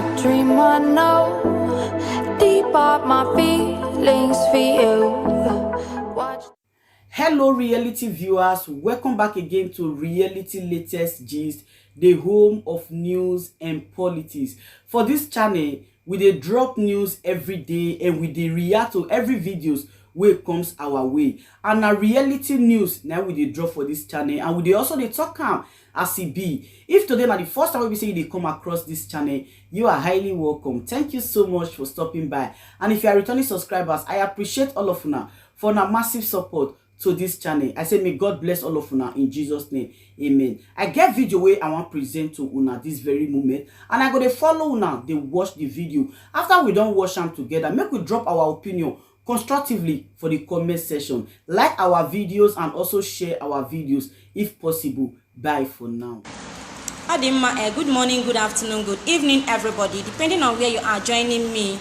a dream I know. Deep up my feelings for you. Watch. Hello reality viewers, welcome back again to Reality Latest Gist, the home of news and politics. For this channel, we dey drop news every day and we dey react to every videos wey comes our way. And na reality news now we dey drop for this channel, and we dey also dey talk am as e be. If today na the first time we say you dey come across this channel, you are highly welcome. Thank you so much for stopping by. And if you are returning subscribers, I appreciate all of una for una massive support to this channel. I say may God bless all of una in Jesus name, amen. I get video wey I want present to una this very moment, and I go dey follow una dey watch the video. After we don watch am together, make we drop our opinion constructively for the comment section. Like our videos and also share our videos if possible. Bye for now. Good morning, good afternoon, good evening everybody, depending on where you are joining me.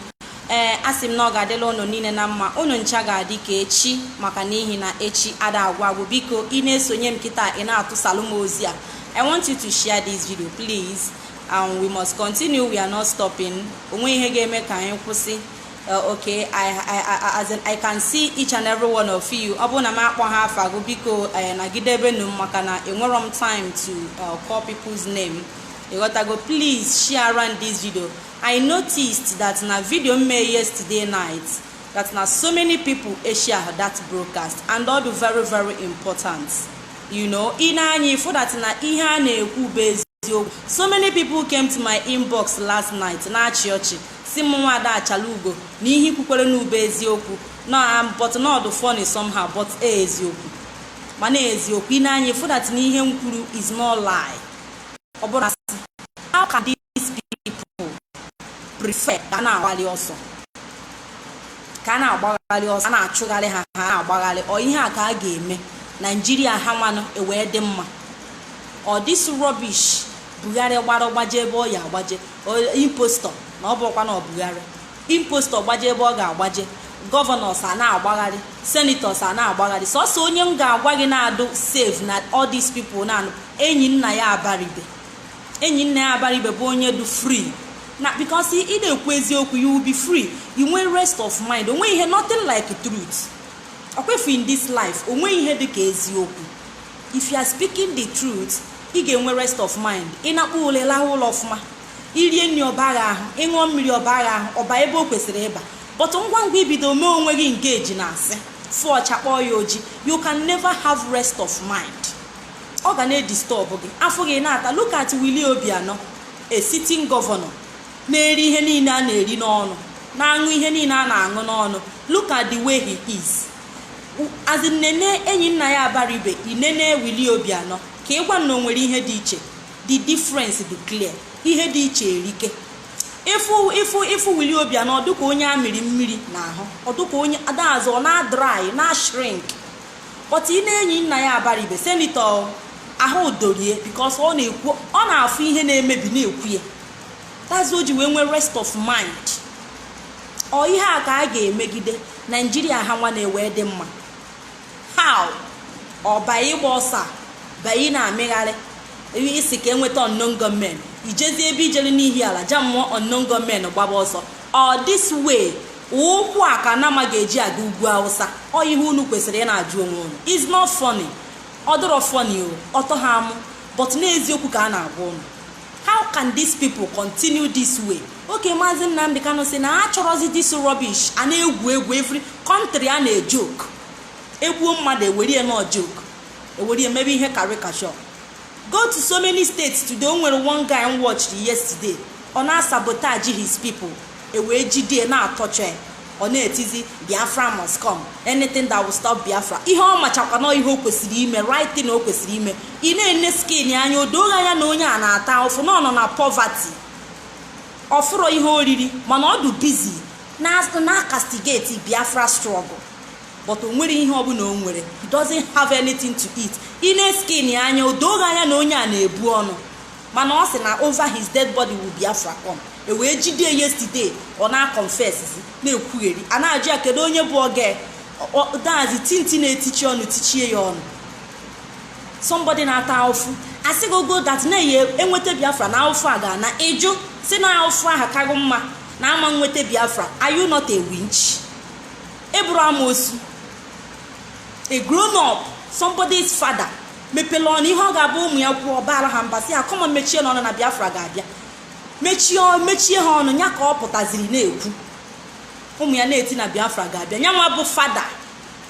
Asim no gadelo no nine na mma unu ncha ga-adi ka echi maka n'ihi na echi ada agwagwu. Biko ị na-esonye m kita ị na-atụ salụm ozi a. I want you to share this video please, and we must continue. We are not stopping. Onwe ihe ga-eme ka anyị kwụsị. Okay, I can see each and every one of you. Ọbụ na m akpọ ha afa gụ biko nagidebe nu maka na enwere m time to call people's name. You gotta go, please share around this video. I noticed that in a video made yesterday night that now so many people share that broadcast, and all the very important, you know, in any for that na ihe na so many people came to my inbox last night na chiochi simunwa da chalugo ni ihe kwukwere na ube eziokwu no, but not the funny somehow, but eziokwu mana eziokwu in any for that ni ihe nkwuru is not lie. How can these people prefer kana agbali ọsọ na achụgharị ha agbagharị ọ ihe a ka a ga-eme Nigeria ha nwanụ ewee dị mma? Ọ this rubbish Buhari gbaje ebe ọ ya agbaje, impostor na ọ bụkwa na Buhari impostor gbaje ebe ọ ga-agbaje, governors a na-agbagharị, senators a na-agbagharị. Sọsọ onye m ga-agwa gị na-adụ save na all these people na enyi nna ya abaribe bụ onye du free. Now, because he na-ekwu eziokwu, you will be free. You want rest of mind. Onwe ihe nothing like truth. Okwefu in this life, onwe ihe dị ka eziokwu. If you are speaking the truth, ị ga-enwe rest of mind. Ị na-akpọ olela ụlọ ọfụma. Irie nri ọbara ahụ, ịṅụọ mmiri ọbara ahụ, ọba ebe o kwesịrị ịba. But ngwa ibido mee onwe gị engage na asị, fọ chakpọ ya oji, you can never have rest of mind. Ọ ga na-disturb gị. Afọ gị na-ata. Look at Willie Obiano, a sitting governor. Na-eri ihe niile a na-eri n'ọnụ, na-aṅụ ihe niile a na-aṅụ n'ọnụ. Look at the way he is. As in nene enyi nna ya abaribe, inene Willie Obiano, ka ịgwa na onwere ihe dị iche. The difference dị clear. Ihe dị iche erike. Ifu Willie Obiano ọdụka onye amịrị mmiri n'ahụ, ọdụka onye adazọ na dry na shrink. But ine enyi nna ya abaribe, senator ahụ dorie because ọ na-ekwu, ọ na-afụ ihe na-emebi na-ekwu ya. That's what you want, rest of mind. Or ihe a ka a ga-emegide Nigeria ha nwa na-ewe dị mma. How? Or by ịgba by na-amịgharị isi ka enweta unknown government. Ijezi ebe ijere n'ihi ala jamụọ unknown government gbaba ọsọ. Or this way, okwu a ka na ma ga-eji aga ugwu Hausa. Ọ ihe unu kwesịrị na-ajụ onwe unu. It's not funny. Ọ dịrọ funny o, ọtọ ha amụ, but n'eziokwu ka a na-agwa unu. How can these people continue this way? Okay, Mazi Nnamdi Kanu say na achọrọzi this rubbish a na-egwu every country a na-ejoke. Egwu mmadụ ewere no joke. Ewere maybe ihe caricature. Go to so many states today. Onwere one guy I watched yesterday. Ọ na-sabotage his people. Ewe jide na-atọcha. Ọ na-etizi Biafra must come. Anything that will stop Biafra. Ihe ọ machakwa na ihe o kwesịrị ime, right thing o kwesịrị ime. Ị na-ene skin anya odoga ya na onye a na-ata ofu nọ na poverty. Ofuro ihe oriri mana ọ dị busy na castigate Biafra struggle. But onwere ihe ọ bụ na o nwere. He doesn't have anything to eat. Ị na skin anya odoga ya na onye a na-ebu ọnụ. Mana ọ sị na over his dead body will Biafra come. Ewe jide yesterday ọ na-confess na-ekwugheri a na-ajụ ya kedu onye bụ oge dazi tinti na-etichi ọnụ tichie ya ọnụ. Somebody na-ata ofu asị go that na enweta Biafra na ofu aga na eju si na ofu aha kago mma na ama nwete Biafra. Are you not a winch? Abraham osu, a grown up, somebody's father, mepelon ihe ọ ga-abụ ụmụ ya kwuo ọbara ha mba si akọma mechie n'ọnụ na Biafra ga-abịa, mechie ha ọnụ nya ka ọ pụtaziri na-ekwu ụmụ ya na-eti na Biafra ga-abịa. Nya nwa bụ fada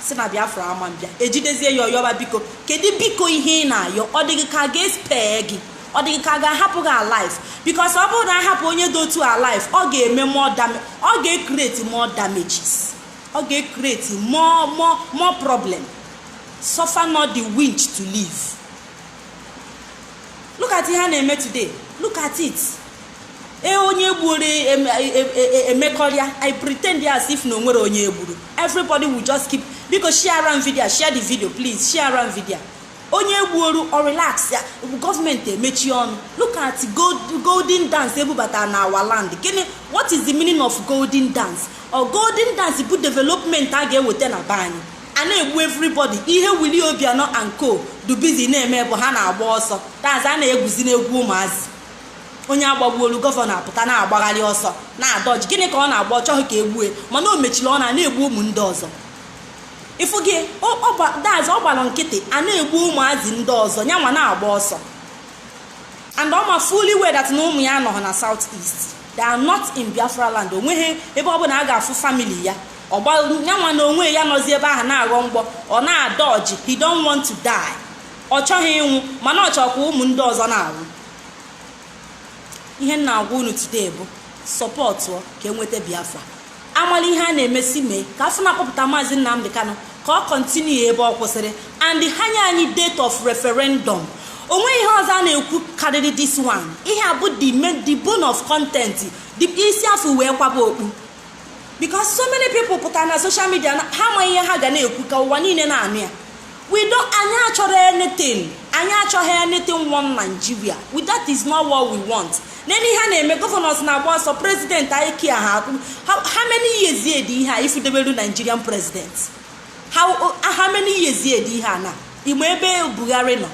si na Biafra ama mbịa, ejidezie ya ọyọba biko kedu biko ihe ị na-ayọ? Ọ dịghị ka ga-espe gị, ọ dịghị ka ga-ahapụ gị alive, because ọ bụrụ na ahapụ onye dị otu alive ọ ga-eme more damage, ọ ga-create more damages, ọ ga-create more problem. Suffer not the winch to live. Look at ihe a na-eme today. Look at it. Onye gburu emekọrịa, I pretend as if no nwere onye gburu. Everybody will just keep, because share around video, share the video please, share around video. Onye gburu or relax ya, government emechi ọnụ. Look at golden dance ebubata na our land. What is the meaning of golden dance? Or golden dance bụ development a ga-eweta na be anyị. A na-egbu everybody. Ihe Willie Obiano and co do busy na-eme bụ ha na-agba ọsọ. That's a na-egwuzi na-egwu ụmụazị. Onye agbagbuolu gọvanọ apụta na-agbagharị ọsọ na-adọji. Gịnị ka ọ na-agba? Ọ chọghị ka egbue, mana o mechiri ọ na-egbu ụmụ ndị ọzọ. Ifu gị ọ gbara nkịtị a na-egbu ụmụazị ndị ọzọ ya ma na-agba ọsọ. And ọ ma fully well that na ụmụ ya nọ na South East. They are not in Biafra land. Onweghị ebe ọ bụla a ga-afụ family ya. Nyanwa na onwe ya nọzi ebe ahụ na-aghọ mgbọ, ọ na-adọji. He don't want to die. Ọ chọghị ịnwụ mana ọ chọkwa ụmụ ndị ọzọ na-anwụ. Ihe na-agwa unu today bụ support ka enweta Biafra. Amala ihe a na-emesi mee ka afọ na-akpọpụta Maazị Nnamdi Kanu ka ọ continue ebe ọ kwụsịrị, and ha nye anyị date of referendum. Onwe ihe ọzọ a na-ekwu karịrị this one. Ihe a bụ the bone of content, the isi afọ wee kwaba okpu. Because so many people pụta na social media ha ma ihe ha ga na-ekwu ka ụwa niile na-anụ ya. Anyị achọrọ anything one Nigeria. That is not what we want. Nene ihe na-eme governors na-agba ọsọ, president anyị kia ha. How many years dị ihe if you do Nigerian president? How many years dị ihe na? Igbo ebe Buhari nọ.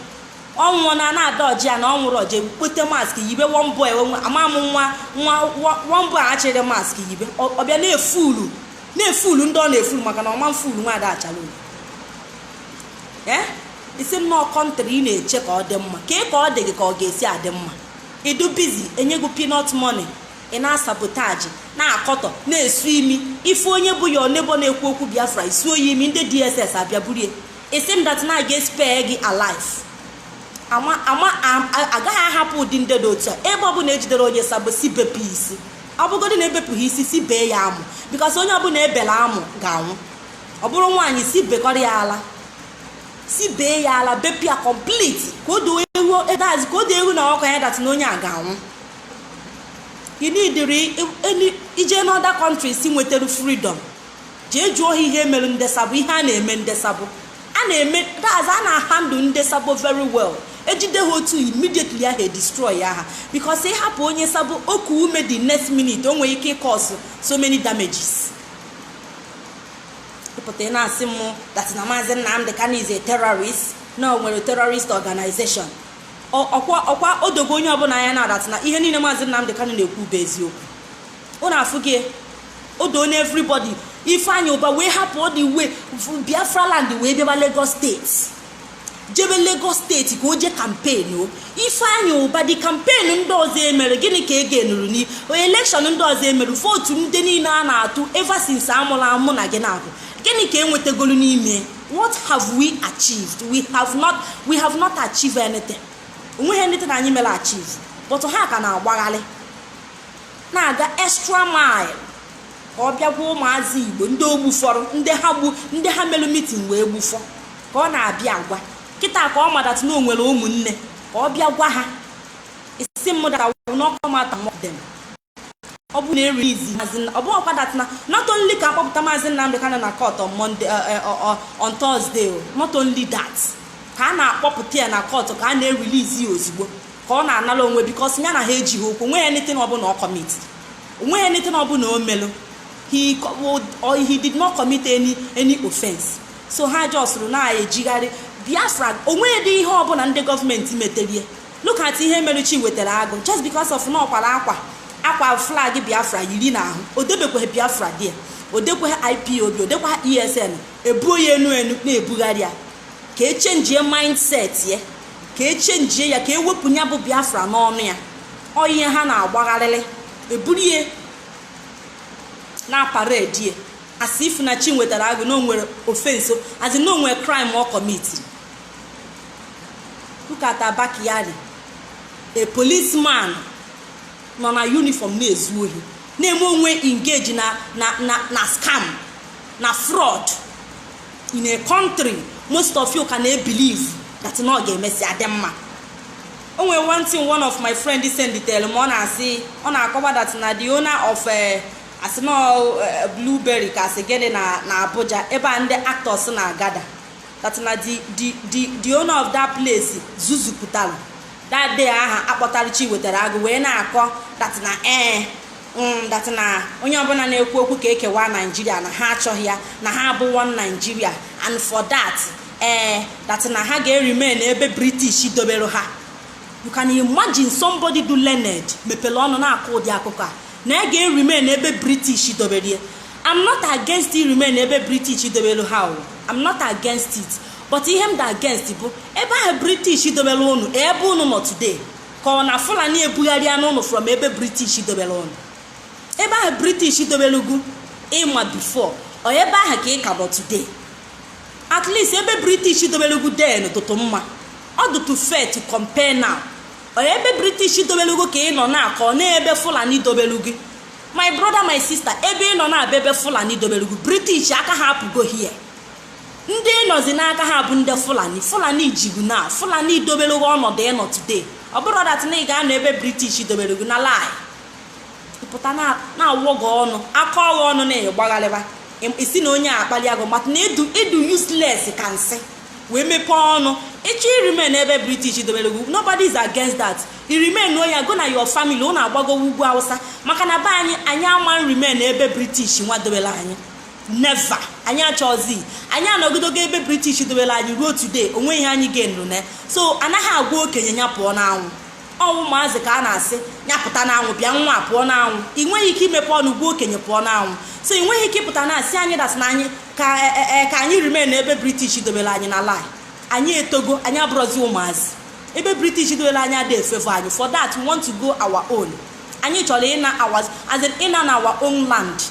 Ọnwụ na-adọji ya na ọ nwụrụ oje kpote mask yibe one boy amam one boy achịrị mask yibe ọbịa na-efulu ndị ọ na-efulu maka na ọma mfulu nwa ada achala isi nnọọ kọntrị ị na-eche ka ọ dị mma ka ọ dị gị ka ọ ga-esi adị mma. Ịdụ bizi enyego peanut money, ị na-asabotaji na-akọtọ na-esu imi ife onye bụ ya onebo na-ekwu okwu Biafra isuo ya imi ndị DSS abịa burie isi m dat na ga-spare gị alive. Agaghị ahapụ ụdị ndị dị otu a ebe ọbụla ejidere onye sabo si bepụ isi, ọ bụgodị na ebepụghị isi si bee ya amụ, because onye ọbụla ebela amụ ga-anwụ. Ọ bụrụ nwaanyị si bekọrọ ya ala, si bee ya ala bepụ ya complete ka o doo ewu na ọkọ ya dat na onye a ga-anwụ. You need ije n'other countries si nwetara freedom, jee jụọ ihe mere ndesabụ. Ihe a na-eme ndesabụ a na-eme a na-handle ndesabụ very well. Ejide ha otu immediately ahụ destroy ya ha, because ịhapụ onye sabo oku ume the next minute o nwere ike cause so many damages. Ịpụta na-asị m that na Maazị Nnamdi Kanu is a terrorist, na o nwere terrorist organization. Ọkwa odogo onye ọbụla anya na-adat na ihe niile Maazị Nnamdi Kanu na-ekwu bụ eziokwu. Ọ na-afụ gị odo onye everybody Ifeanyi Uba wee hapụ ọ dị we Biafra land wee bịaba Lagos State. Jebe Lagos State ka o je campaign o. Ifeanyi Uba di campaign ndị ọzọ emere gịnị ka ege nụrụ ni election ndị ọzọ emere vote ndị niile a na-atụ ever since amụrụ amụ na gị na-abụ gịnị ka enwetegolu n'ime. What have we achieved? We have not achieved anything. Onweghị anything anyị mere achieve, but ha ka na-agbagharị na-aga extra mile ka ọ bịagwa ụmụazị Igbo ndị ogbufọrọ ndị ha melu meeting wee gbufọ ka ọ na-abịa agwa kịta ka ọ madat na o nwere ụmụnne ka ọ bịa gwa ha isi mmadụ ka n'ọkọmata them. Ọ bụ na-erelease ọ bụ ọkwadat na not only ka akpọpụta Maazị Nnamdi Kanu na court on Monday on Thursday, not only that ka a na-akpọpụta ya na court ka a na-erelease ya ozugbo ka ọ na-anara onwe, because ya na ha ejighị okwu onwe ya anything ọbụla ọ commit, onwe ya anything ọbụla o melu. He did not commit any offense. So ha just na-ejigharị Biafra onwe dị ihe ọbụla ndị gọọmenti meterie. Look at ihe mere Chi wetara agụ just because of na ọkwara akwa akwa flag Biafra yiri n'ahụ odebekwa Biafra dị odekwa IPOB odekwa ESN ebuo ya enu na-ebugharị ya ka echenjie mindset ya ka echenjie ya ka ewepụ ya bụ Biafra n'ọnụ ya ọ ihe ha na-agbagharịrị eburie na parade as if na chi nwetara agụ na onwere offense as in no nwere crime or committed. Look at Abakari, a policeman nọ na uniform na-ezu ohi na-eme onwe engage na scam na fraud in a country most of you can believe that no ga-emesi ademma. Onwe one thing one of my friend send tell me ọ na-asị ọ na-akọwa that na the owner of Blueberry ka asị gịnị na Abuja ebe ndị actors na-agada that na the owner of that place zuzupụtara that day aha akpọtara chi wetara agụ wee na-akọ that na onye ọbụla na-ekwu okwu ka ekewa Nigeria na ha achọghị ya na ha bụ one Nigeria and for that that na ha ga-remain ebe British dobere ha. You can imagine somebody do learned mepele ọnụ na-akọ ụdị akụkọ a na ga-remain ebe British dobere. I'm not against it remain ebe British dobere ha. I'm not against it, but ihe m da against bụ ebe a British dobere unu ebe unu nọ today ka ọ na Fulani ebugharị anụ unu from ebe British dobere unu ebe a British dobere ugwu ịma before ọ ebe ahụ ka ị ka nọ today. At least ebe British dobere ugwu den tụtụ mma ọ dụtụ fair to compare now. Ọ ebe British dobere ugwu ka ị nọ na ka ọ na ebe Fulani dobere ugwu. My brother, my sister, ebe ị nọ na ebe Fulani dobere ugwu British aka ha apụgo here. Ndị nọzi n'aka ha bụ ndị Fulani jigu na Fulani dobere ugwu ọnọdụ ịnọ today. Ọ bụrụ that na ị ga-anọ ebe British dobere ugwu na lie. Ịpụta na-awọgọ ọnụ aka ọghọ ọnụ na-egbagharịba isi na onye akpali agụ maka na edu useless ka nsị wee mepee ọnụ ịchọ remain ebe British dobere ugwu. Nobody is against that. You remain no ya go na your family ụ na-agbago ugwu Hausa maka na be anyị ama remain ebe British nwa dobere anyị. Never. Anyị achọzi anyị anọgidogo ebe British dobere anyị ruo today onwe ihe anyị ga-enụ na so anaghị agwa okenye nya pụọ n'anwụ ọnwụ maazị ka a na-asị nyapụta n'anwụ bịa nwa pụọ n'anwụ. Ị nweghị ike imepe ọnụ gwa okenye pụọ n'anwụ so ị nweghị ike ịpụta na-asị anyị dat na anyị ka anyị remain ebe British dobere anyị na lie. Anyị etogo anyị abụrụzi ụmụazị ebe British dobere anyị adị efevo anyị. For that we want to go our own. Anyị chọrọ ịna na our own land.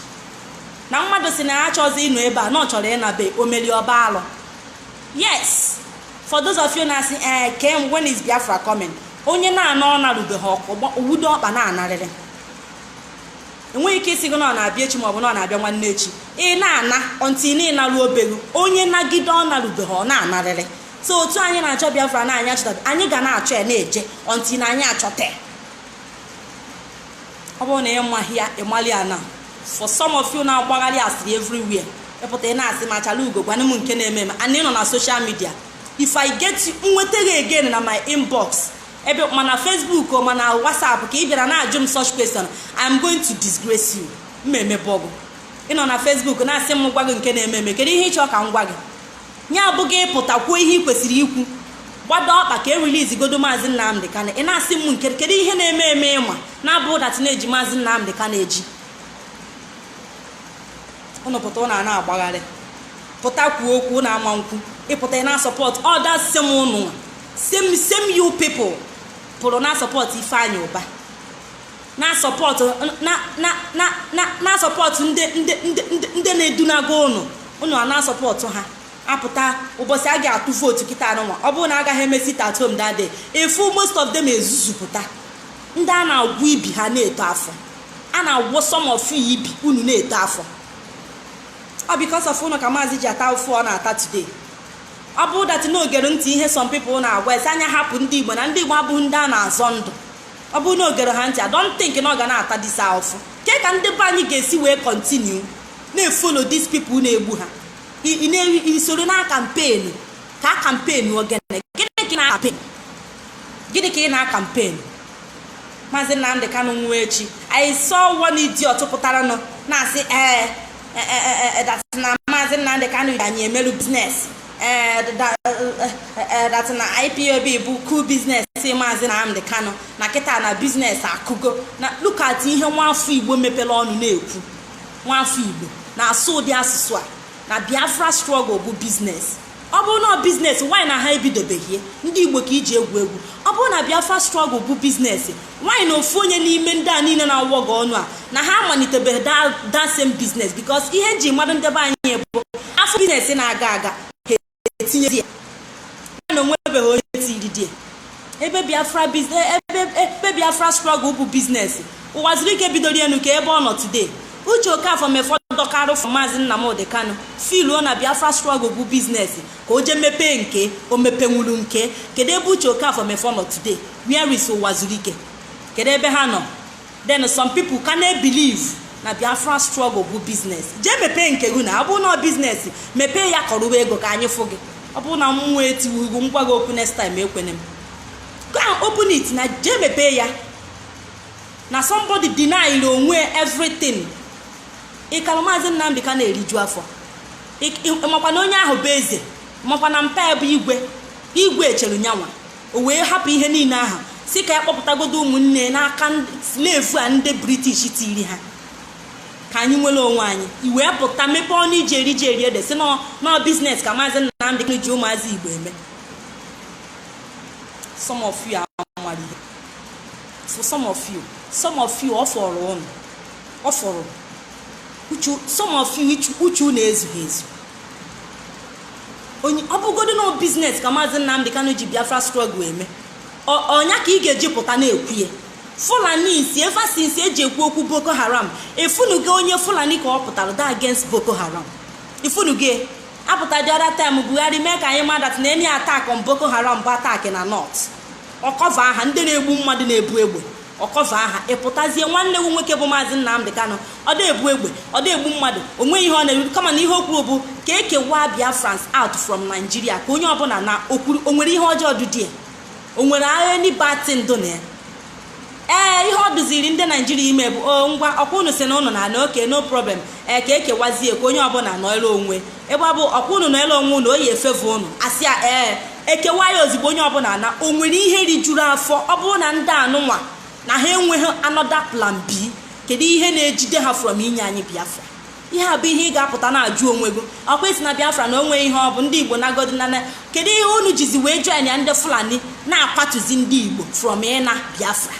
Na mmadụ si na ya achọzi ịnọ ebe a na ọ chọrọ ịnabe omeli ọba alụ. Yes, for those of you na-asị when is Biafra coming? Onye na-anọ ọ narube ha owudo ọkpa na-anarịrị. Enweghị ike isi gị na ọ na-abịa echi maọbụ na ọ na-abịa nwanne echi. Ị na-ana ọntị na-ịnarụ obelu onye nagide ọ narube ha ọ na-anarịrị. So otu anyị na-achọ Biafra na anyị achọtabe anyị ga na-achọ ya na-eje ọntị na anyị achọta. Ọ bụrụ na ịmaghị ya ịmali ya na for some of you now gbagharị asịrị everywhere epụta na-asị ma chala ugo gwana m nke na-eme eme and nọ na social media. If I get nweta gị again na my inbox ebe mana Facebook o mana WhatsApp ka ị bịara na-ajụ m such question I'm going to disgrace you. Mmemme bọgụ ịnọ na Facebook na-asị m gwa gị nke na-eme eme kedu ihe ịchọ ka m gwa gị nye abụghị ịpụta kwuo ihe ị kwesịrị ikwu gbado ọkpa ka release godo Maazị Nnamdi Kanu. Ị na-asị m nke kedu ihe na-eme eme ịma na-abụ dat na-eji Maazị Nnamdi Kanu eji unu pụta unu na-agbagharị pụta kwuo okwu na ama nkwu ịpụta na support others same unu same you people pụrụ na support Ifeanyi Uba na support na support ndị na-edunago unu na support ha apụta ụbọchị a ga-atụ vote kịta anụnwa ọ bụrụ na agaghị emesi at home that day efu most of them ezuzupụta ndị a na-agwụ ibi ha na-eto afọ a na-agwụ some of you ibi unu na-eto afọ. Ọ because of unu ka Maazị ji ata ụfụ ọ na-ata today. Ọ bụ dat na ogere ntị ihe some people na-agwa esi anya hapụ ndị Igbo na ndị Igbo abụghị ndị a na-azọ ndụ. Ọ bụ na ogere ha ntị I don't think na ọ ga na-ata disa ụfụ ke ka ndị be anyị ga-esi wee continue na-follow these people na-egbu ha isoro na campaign ka campaign ogene gịnị ka ị na campaign Maazị Nnamdi Kanu nwa echi I saw one idiot pụtara nọ na-asị that's na Maazị Nnamdi Kanu anyị emelu business that na IPOB bụ cool business si Maazị Nnamdi Kanu na kịta na biznes akụgo na look at ihe nwafọ Igbo mepere ọnụ na-ekwu. Nwafọ Igbo na-asụ ụdị asụsụ a na Biafra struggle bụ biznes. Ọ bụrụ na biznes why na ha ebidobeghị ndị Igbo ka iji egwu egwu. Ọ bụrụ na Biafra struggle bụ biznes why na ofu onye n'ime ndị a niile na-awọ gị ọnụ a na ha amalitebeghị that same business because ihe ji mmadụ ndebe anyị bụ afọ biznes na-aga aga etinye di ya na onwebeghị onye tiri di ya. Ebe Biafra struggle bụ biznes ụwa zuru ike bidoro enu ka ebe ọ nọ today. Uche Okafor mefọdọkarụ fọ Maazị Nnamdi Kanu filuo na Biafra struggle bụ biznes ka o jee mepee nke o mepenwuru nke. Kedu ebe Uche Okafor mefọ nọ today? Where is ụwa zuru ike? Kedu ebe ha nọ? Then some people can't believe na Biafra struggle bụ biznes. Jee mepee nke gị na ọ bụrụ na biznes mepee ya kọrụwa ego ka anyị fụ gị. Ọ bụrụ na mmụọ etiwugo ngwa gị okwu next time ekwene m. Go and open it na jee mepee ya. Na somebody deny onwe everything. Ịkalụ Maazị Nnamdi Kanu na-eriju afọ. Makwa na onye ahụ bụ eze, makwa na mpa bụ igwe echelu nyanwa. O wee hapụ ihe niile ahụ si ka ya kpọpụtagodo ụmụnne n'aka slave a ndị British tiri ha. Ka anyị nwere onwe anyị. I wee pụta mepe ọnụ iji eri ede si na business ka Maazị Nnamdi Kanu ji ụmụazị Igbo eme. Some of you are amali. For some of you ọfọrọ ọnụ. Ọfọrọ. Some of you uchu na-ezughị ezu. Onye ọbụgodo na business ka Maazị Nnamdi Kanu ji Biafra struggle eme. Ọnya ka ị ga-eji pụta na-ekwu ya. Fulani isi efasinsi eji ekwu okwu Boko Haram. Efunugo onye Fulani ka ọ pụtara da against Boko Haram. Ifunugo apụta the other time Buhari mee ka anyị madat na any attack on Boko Haram bụ attack na north. Ọkọva aha ndị na-egbu mmadụ na-ebu egbe. Ọkọva aha ịpụtazie nwanne wu nwoke bụ Maazị Nnamdi Kanu ọ da-ebu egbe ọ da-egbu mmadụ onwe ihe ọ na-eru kama na ihe o kwuru bụ ka ekewa Biafrans out from Nigeria ka onye ọbụla na okwuru o nwere ihe ọjọọ dị ya o nwere agha ni batin do na ihe ọ dụziri ndị Nigeria ime bụ ngwa ọkwa unu si na unu na oke no problem ka ekewazie ka onye ọbụla nọọrọ onwe ebe ọ bụ ọkwa unu nọọrọ onwe unu oyi efevu unu asịa ekewa ya ozigbo onye ọbụla na o nwere ihe rijuru afọ ọ bụrụ na ndị anụnwa na ha enweghị another plan B kedu ihe na-ejide ha from inye anyị Biafra. Ihe a bụ ihe ị ga-apụta na-ajụ onwe gị ọkwa isi na Biafra na onwe ihe ọ bụ ndị Igbo nagodi na kedu ihe unu jizi wee join ya ndị Fulani na-akwatuzi ndị Igbo from ịna Biafra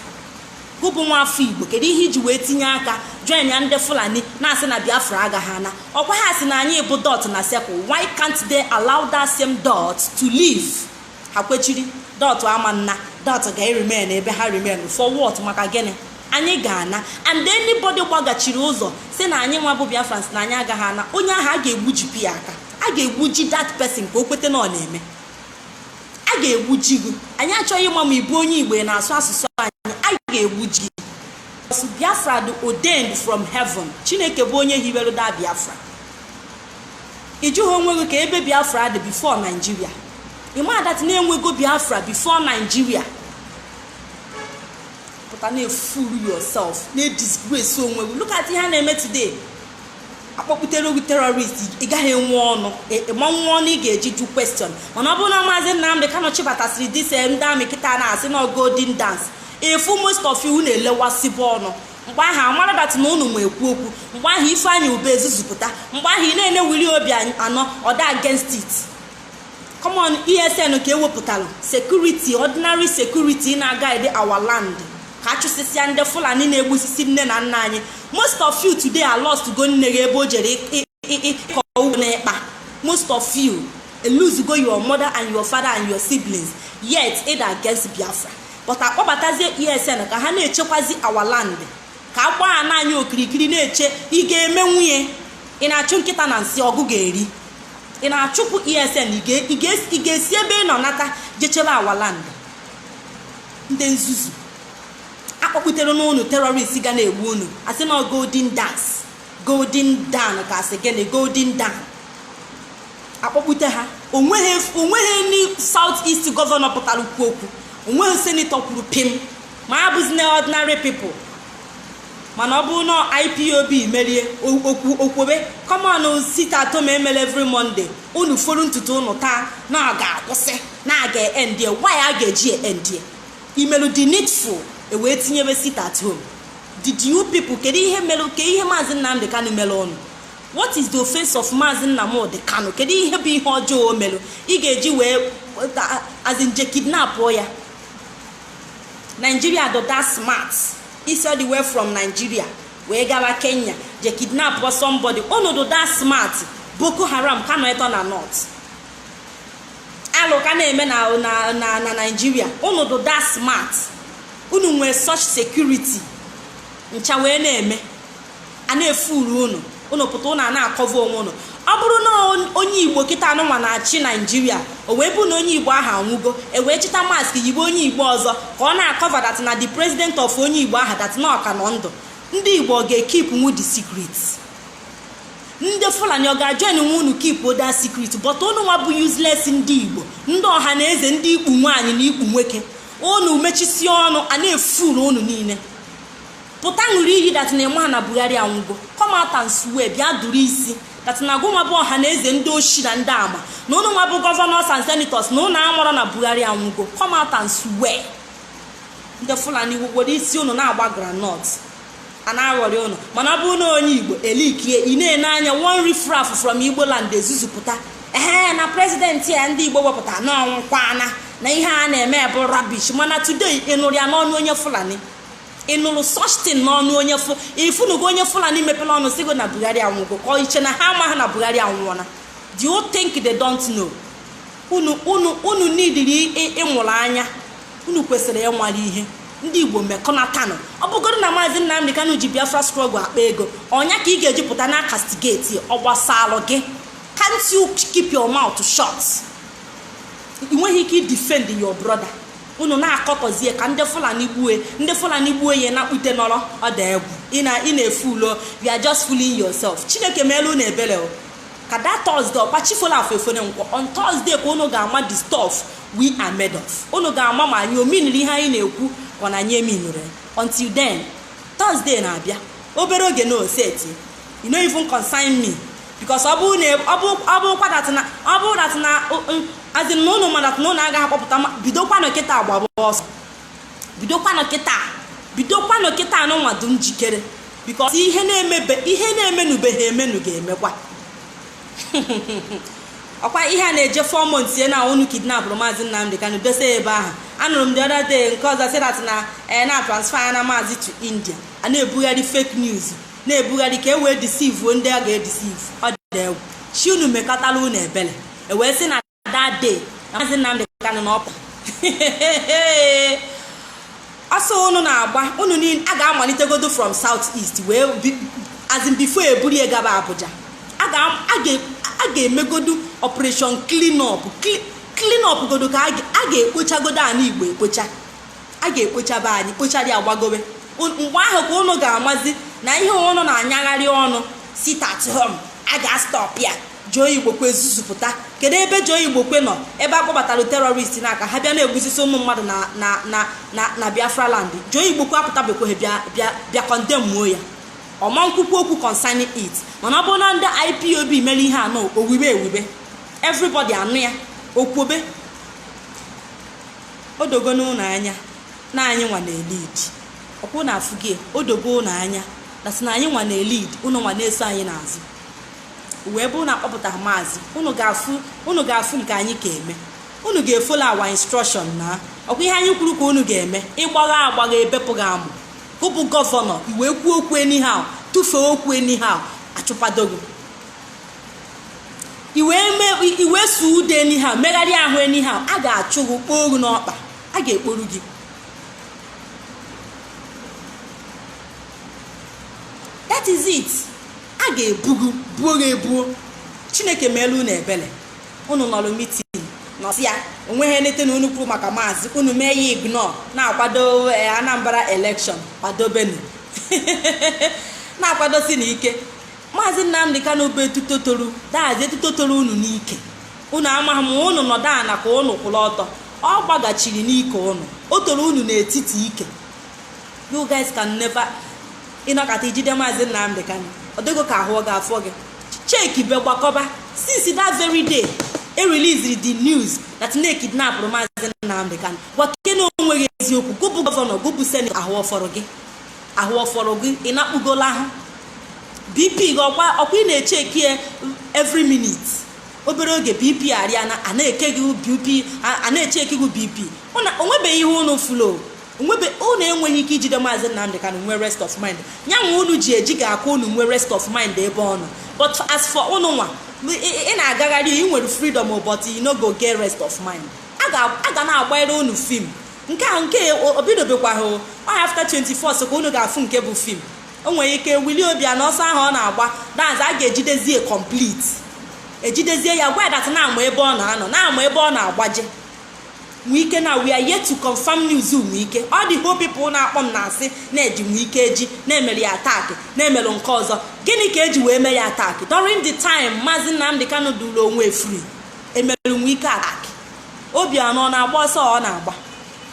gụbụ nwafọ Igbo kedu ihe iji wee tinye aka join ya ndị Fulani na-asị na Biafra agaghị ana ọkwa ha si na anyị bụ dot na circle why can't they allow that same dot to live? Ha kwechiri dot ama nna dot ga-remain ebe ha remain for what maka gịnị anyị ga-ana and anybody gbagachiri ụzọ si na anyị nwa bụ Biafrans na anyị agaghị ana onye ahụ a ga-egbujipi ya aka a ga-egbuji that person ka o kwete na ọ na-eme a ga-egbuji gị anyị achọghị ịma ma ịbụ onye Igbo na-asụ asụsụ anyị a ga-egbuji gị. Biafra dị ordained from heaven. Chineke bụ onye hiwere da Biafra. Ijughị onwe gị ka ebe Biafra dị before Nigeria. Ịma that na-enwego Biafra before Nigeria. Pụta na-fool yourself, na-disgrace onwe gị. Look at ihe a na-eme today. Akpọpụtere ogu terrorist ị gaghị enwe ọnụ ịma nwa ọnụ ị ga-eji ju question mana ọ bụrụ na Maazị Nnamdi Kanu chibatasịrị dise ndị amị kịta na-asị na golden dance efu most of you na-elewasịbụ ọnụ mgbe ahụ amara dat na unu ma ekwu okwu mgbe ahụ Ifeanyị Ube ezuzupụta mgbe ahụ ị na-ene wili obi anọ ọda against it. Come on, ESN ka ewepụtara security ordinary security na-guide our land ka achụsịsịa ndị Fulani na-egbusisi nne na nna anyị. Most of you today are lost to go nne gị ebe o jere ịkọ ugbo na ịkpa. Most of you lose go your mother and your father and your siblings yet it against Biafra. But akpọbatazie ESN ka ha na-echekwazi our land ka agba ha na anyị okirikiri na-eche ị ga-eme nwunye ị na-achụ nkịta na nsị ọgụ ga-eri ị na-achụpụ ESN ị ga-esi ebe ị nọ nata jechebe our land. Ndị nzuzu akpọpụtere n'unu terrorist ga na-egbu unu asị na golden dance golden down ka asị gịnị golden down akpọpụte ha onweghị ni South East gọvanọ pụtara ukwu okwu onweghị senator kwuru pim ma abụzi na ordinary people mana ọ bụ na IPOB merie okwobe common sita atọ emele every Monday unu fọrọ ntutu unu taa na ga-akwụsị na ga-end why a ga-eji end imelu the needful wee tinyebe sit at home. Did you people kedu ihe melu ke ihe Maazị Nnamdi Kanu melu ọnụ? What is the offense of Maazị Nnamdi Kanu? Kedu ihe bụ ihe ọjọọ o melu ị ga-eji wee as in je kidnap ya? Nigeria do that smart. It's all the way from Nigeria wee gawa Kenya je kidnap somebody. Unu do that smart. Boko Haram ka nọ eto na north. Alụ ka na-eme na Nigeria. Unu do that smart. Unu nwee such security. Ncha wee na-eme. A na-efuru unu pụta unu na-akọva onwe unu. Ọ bụrụ na onye Igbo kịta anụnwa na-achị Nigeria, o wee bụ na onye Igbo ahụ anwụgo, wee chịta mask yibe onye Igbo ọzọ ka ọ na-akọva that na the president of onye Igbo ahụ that na ọka nọ ndụ. Ndị Igbo ga-ekip nwu the secret. Ndị Fulani ọ ga-ajụ enwe unu keep that secret, but unu nwa bụ useless ndị Igbo, ndị ọha na eze, ndị ikpu nwaanyị na ikpu nwoke. Unu mechisi ọnụ a na-efuru unu niile. Pụta ṅụrụ iyi that na eme ha na Buhari anwụgo. Come out and swear, bịa duru isi that na gụnwa bụ ọha na eze ndị oshi na ndị ama na unu nwa bụ governors and senators na unu amụrụ na Buhari anwụgo. Come out and swear. Ndị Fulani wugworo isi unu na-agba groundnut a na-aghọrị unu, mana ọ bụ na onye Igbo elikie ị na-ene anya one riffraff from Igbo land ezuzupụta na president ya ndị Igbo wepụta na ọnwụkwana na ihe a na-eme bụ rubbish. Mana today ịnụrụ ya n'ọnụ onye Fulani, ịnụrụ such thing n'ọnụ onye ifunugo onye Fulani mepere ọnụ sigo na Buhari anwụgo ka iche na ha amaghị na Buhari anwụọna. Do you think they don't know? Unu nidiri ịmụrụ anya, unu kwesịrị ịnwale ihe. Ndị Igbo mekọnatanụ ọ bụgoro na Maazị Nnamdi Kanu ji Biafra struggle akpa ego ọnya ka ị ga-eji pụta na castigate ọ gbasalụ gị. Can't you keep your mouth shut? Ị nweghị ike defend your brother. Unu na-akọtọzie ka ndị Fulani gbue ya na kpute nọrọ ọ dị egwu. Ị na-efu ulo, you are just fooling yourself. Chineke meelu na ebele ka that Thursday ọkpachifola afefone nkwọ. On Thursday ka unu ga-ama the stuff we are made of. Unu ga-ama ma anyị ominiri ihe anyị na-ekwu ọ na nye minure. Until then, Thursday na-abịa obere oge na oseti. You don't even concern me because ọ bụ that na as in no man that no na aga akpọpụta bidokwanụ kịta agba ọsọ. Bidokwanụ kịta anụ nwa dum njikere because ihe na-emenụbeghị emenu ga-emekwa. Ọkwa ihe a na-eje 4 months na unu kidnap Maazị Nnamdi Kanu dose ebe ahụ. Anụrụ m the other day nke ọzọ sị that na transfer na Maazị to India. A na-ebugharị fake news, na-ebugharị ka e wee deceive ndị a ga-edeceive. Ọ dị egwu. Chi unu mekọtala unu ebele. Wee sị na that day Maazị Nnamdi Kanu na ọpa. Ọsọ unu na-agba unu niile a ga-amalitegodo from south east wee as in before eburie gaba Abuja. A ga-emegodu operation clean up godo ka a ga-ekpochagodo anyị Igbo ekpocha. A ga-ekpochaba anyị kpochari agbagobe. Mgbe ahụ ka unu ga-amazi na ihe unu na-anyagharị ọnụ sit at home a ga-stop ya. Joe Igbo kwe zuzupụta kedu ebe Joe Igbo kwe nọ ebe akpọbatara terrorist n'aka ha bịa na-egbusisi ụmụ mmadụ na Biafra land. Joe Igbo kwe apụtabekwe bịa condemn ya ọma nkwukwu okwu concerning it. Mana ọ bụ na ndị IPOB mere ihe anọ owibe everybody anụ ya okwobe odogo n'ụlọ anya na anyị nwa na-elid ọkwụ na afụgị odogo ụlọ anya na sị na anyị nwa na-elid unu nwa na-eso anyị n'azụ wee bụ na akpọpụta Maazị unu ga-afụ nke anyị ka eme. Unu ga-efolo our instruction na ọkwa ihe anyị kwuru ka unu ga-eme. Ịgbagha ebepụghị amụ kụbụ gọvanọ iwee kwuo okwu anyhow tụfee okwu anyhow achụpadogo iwe su ude anyhow megharịa ahụ anyhow a ga-achụ gị kpoo n'ọkpa. A ga-ekporu gị. That is it. A ga-ebugo buo Chineke meelu na ebele. Unu nọrọ meeting nọsịa onweghị nete na unu kwuru maka Maazị unu mee ya ignore na-akwado Anambra election kwadobenu na-akwadosi n'ike. Maazị Nnamdi Kanu bụ etutotoru daazị etutotoru unu n'ike. Unu amaghị m unu nọdụ ana ka unu kwụrụ ọtọ ọ gbagachiri n'ike unu o toro unu n'etiti ike. You guys can never ịnọkata ijide Maazị Nnamdi Kanu ọ dịgo ka ahụ ọ ga-afọ gị. Cheki be gbakọba since that very day released the news that they kidnapped Maazị Nnamdi Kanu. Wakene onweghị eziokwu gụbụ gọvanọ gụbụ senetọ ahụ ọfọrọ gị ị na-akpụgola ahụ bp gị ọkwa ị na-echeki ya every minute obere oge bp arịa a na-eke gị bp a na-echeki gị bp onwebeghị ihe unu fulo unu enweghị ike ijide maazị Nnamdi Kanu nwee rest of mind nyanwa unu ji eji ga-akwa unu nwee rest of mind ebe ọ nọ but as for unu nwa ị na-agagharị ị nwere freedom but you no go get rest of mind a ga na-agbanyere unu fim nke ahụ nke obidobekwaghị after 24 ka unu ga-afụ nke bụ fim o nwere ike Willie Obianọ ọsọ ahụ ọ na-agba dance a ga-ejidezie complete ejidezie ya gwa dat na-ama ebe ọ na-anọ na-ama ebe ọ na-agbaje Wike na we are yet to confirm news Wike all the whole people na-akpọ m na-asị na-eji Wike eji na-emere ya attack na-emere nke ọzọ gịnị ka eji wee mee ya attack during the time Maazị Nnamdi Kanu duru onwe free emere Wike attack Obianọ na-agba ọsọ ọ na-agba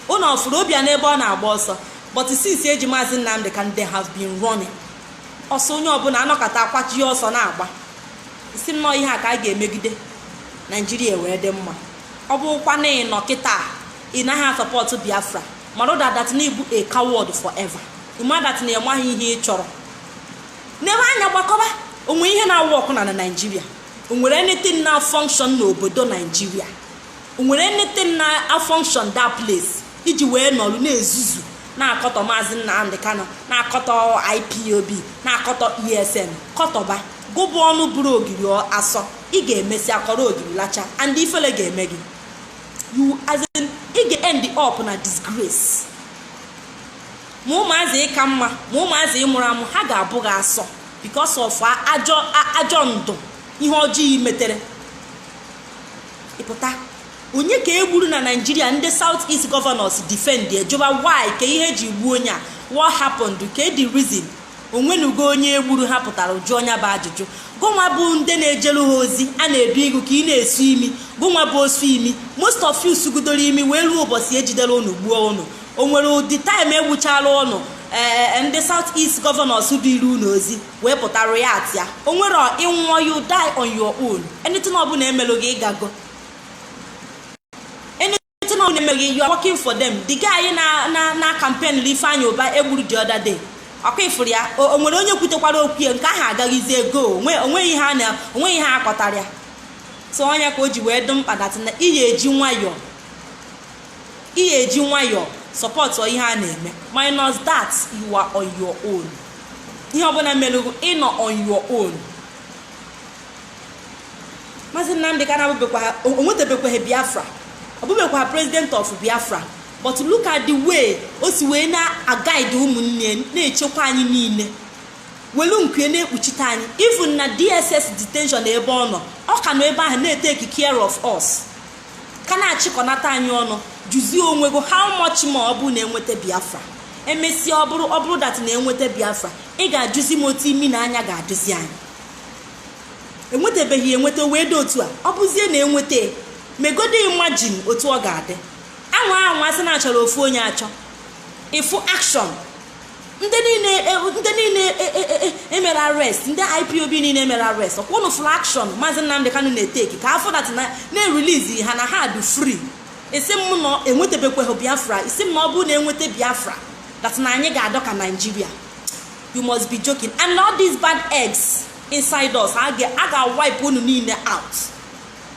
ụnọ ọfụrụ Obianọ ebe ọ na-agba ọsọ but since eji Maazị Nnamdi Kanu they have been running ọsọ onye ọbụla anọkọta akwachi ọsọ na-agba isi m nọ ihe a ka a ga-emegide Naijiria wee dị mma ọ bụkwa na ị nọ kịta ị naghị support Biafra mara that na ịbụ a coward forever ịma that na ịmaghị ihe ị chọrọ n'ebe anya gbakọba onwe ihe na-awụ ọkụ na Naijiria onwere anything na function n'obodo Naijiria onwere anything na function that place iji wee nọrụ na-ezuzu na-akọtọ Maazị Nnamdi Kanu na-akọtọ IPOB na-akọtọ ESN kọtọba gụbụ ọnụ buru ogiri asọ ị ga-emesi akọrọ ogiri lacha and ifele ga-eme gị you as in ị ga-end up na disgrace ma ụmụazị ịka mma ma ụmụazị ịmụrụ amụ ha ga-abụ gị asọ because of ajọ ndụ ihe ọjọọ metere ịpụta onye ka egburu na Nigeria ndị South East governors defend ejoba why ka ihe ji gbuo onye a what happened ka the reason onwenugo onye egburu ha pụtara ụjụ onye bụ ajụjụ gụnwa bụ ndị na-ejelu ha ozi a na-edu igu ka ị na-esu imi gụnwa bụ osu imi most of you sugudoro imi wee ruo ụbọchị ejidere unu gbuo unu o nwere ụdị time egbuchara unu ndị South East governors dịrị unu ozi wee pụtara ya atịa o nwere ịnwụọ you die on your own anything ọbụla emelụ gị ịgago anything ọbụla emelụ gị you are working for them the guy na campaign Ifeanyi Uba egburu the other day ọkwa ifuru ya o nwere onye kwutekwara okwu ya nke ahụ agaghịzi ego onweghị ihe akọtara ya so onye ka o ji wee dị mkpa dat na ihe eji nwayọọ support ihe a na-eme minus that you are on your own ihe ọbụla melụgo ịnọ on your own Maazị Nnamdi Kanu onwetebekwaghị Biafra ọ bụbekwa president of Biafra but look at the way o si wee na-guide ụmụnne na-echekwa anyị niile welu nke na-ekpuchite anyị even na DSS detention ebe ọ nọ ọ ka nọ ebe ahụ na-take care of us ka na-achịkọnata anyị ọnụ juzie onwe go how much more ọ bụ na-enweta Biafra emesịa ọ bụrụ that na-enweta Biafra ị ga-ajụzi m otu imi na anya ga-adụzi anyị enwetebeghị enweta wee dị otu a ọ bụzie na-enweta megodi imagine otu ọ ga-adị anwa asị na-achọrọ ofu onye achọ ifu action ndị niile emere arrest ndị IPOB niile emere arrest ọkwụnụ full action Maazị Nnamdi Kanu na-eteki ka afọ dat na-erelease ha na ha dị free isi m nọ enwetebekweghị Biafra isi m na ọ bụrụ na enweta Biafra that na anyị ga-adọ ka Nigeria you must be joking and all these bad eggs inside us a ga-wipe unu niile out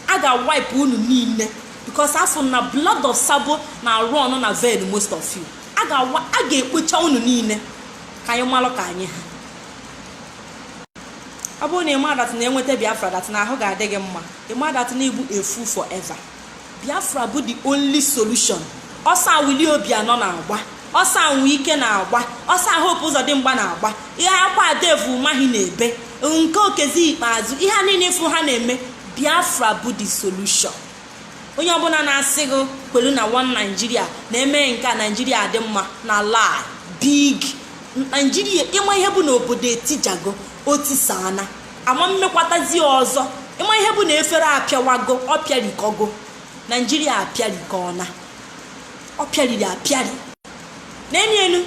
a ga-wipe unu niile because afọ na blood of Sabo na run na veil most of you a ga-ekpocha unu niile ka anyị malụ ka anyị ha ọ bụrụ na ịma dat na enweta Biafra dat na ahụ ga-adị gị mma ịma dat na igbu efu forever Biafra bụ the only solution ọsa Willie Obianọ na-agba ọsa Wike na-agba ọsa Hope Uzodimgba na-agba ihe akwa Devu Umahi na-ebe nke okezi ikpeazụ ihe niile ifu ha na-eme Biafra bụ the solution onye ọbụla na-asị gị kwelu na one Nigeria na-eme nke Nigeria dị mma na lie big Nigeria ịma ihe bụ na obodo etijago otisana ama mmekwatazi ọzọ ịma ihe bụ na efere apịawago ọpịarikogo Nigeria apịarikona ọpịariri apịari n'enu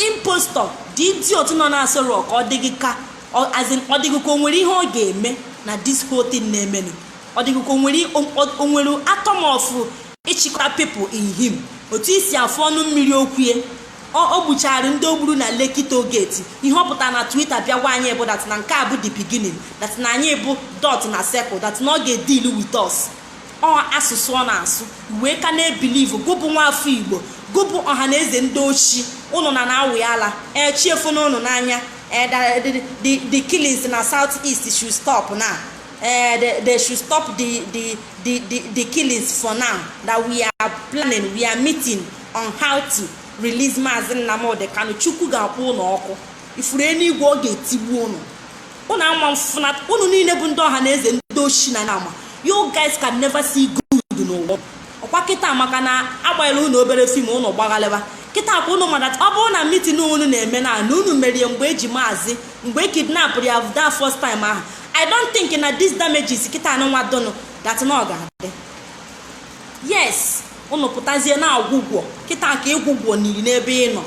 impostor dị idiot nọ na-asọrọ ka ọ dịghị ka ọ dịghị ka o nwere ihe ọ ga-eme na this whole thing na-emenu ọ dịghị ka o nwere atom of ịchịkọta people in him otu isi afọ ọnụ mmiri okwue o gbuchara ndị ogburu na Lekki Toll Gate ihe ọ pụtara na Twitter bịa gwa anyị bụ that na nke a bụ the beginning, that na anyị bụ dot na circle, that na ọ ga-deal with us. Ọ asụsụ ọ na-asụ wee ka na-ebilivu gụbụ nwafọ Igbo, gụbụ ọha na eze ndị ochi ụnụ na-awụ ya ala chiefu n'ụnụ n'anya. The killings na Southeast should stop now. They should stop the killings for now. That we are planning, we are meeting on how to release Maazị Nnamdi Kanu. Chukwu ga-akpọ ụnụ ọkụ ifuru enigwe ọ ga-etigbu ụnụ. Ụnụ ama mfụnat ụnụ niile bụ ndị ọha na eze ndị ochi na nama. You guys can never see good n'ụwa. Ọkwa kịta maka na agbanyela ụnụ obere fim ụnụ gbaghaleba kịta kwa ụnụ madat ọ bụrụ na mitin ụnụ na-eme na ụnụ merie mgbe eji Maazị mgbe kidnap ya that first time ahụ. I don't think na this damages kita anụnwa dono that no ga-adị. Yes, ụnụ pụtazie na agwụgwọ kita ka ịgwụgwọ n'iri n'ebe ị nọ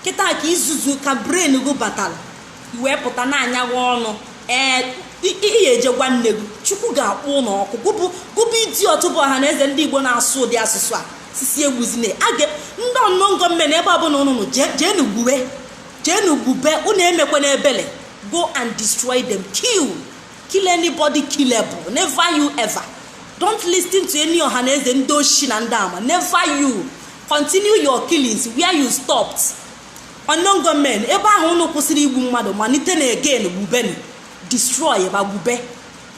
kita ka izuzu ka brain go batala iwe pụta na anyawa ọnụ ihe ejegwa nne gị Chukwu ga-akpọ ụnụ ọkụ gụbụ idi ọtụbụ ọha na eze ndị Igbo na-asụ ụdị asụsụ a sisi egbuzine aga ndị ọnọ gọọmenti ebe ọbụla ụnụ jeenu gbube ụnụ emekwe n'ebele go and destroy them, kill anybody killable. Never you ever. Don't listen to any ohaneze ndo shina ndama. Never you. Continue your killings where you stopped. Onongo men ebe ahụ unu kwụsịrị igbu mmadụ malite na again gbubeni destroy eba gbube.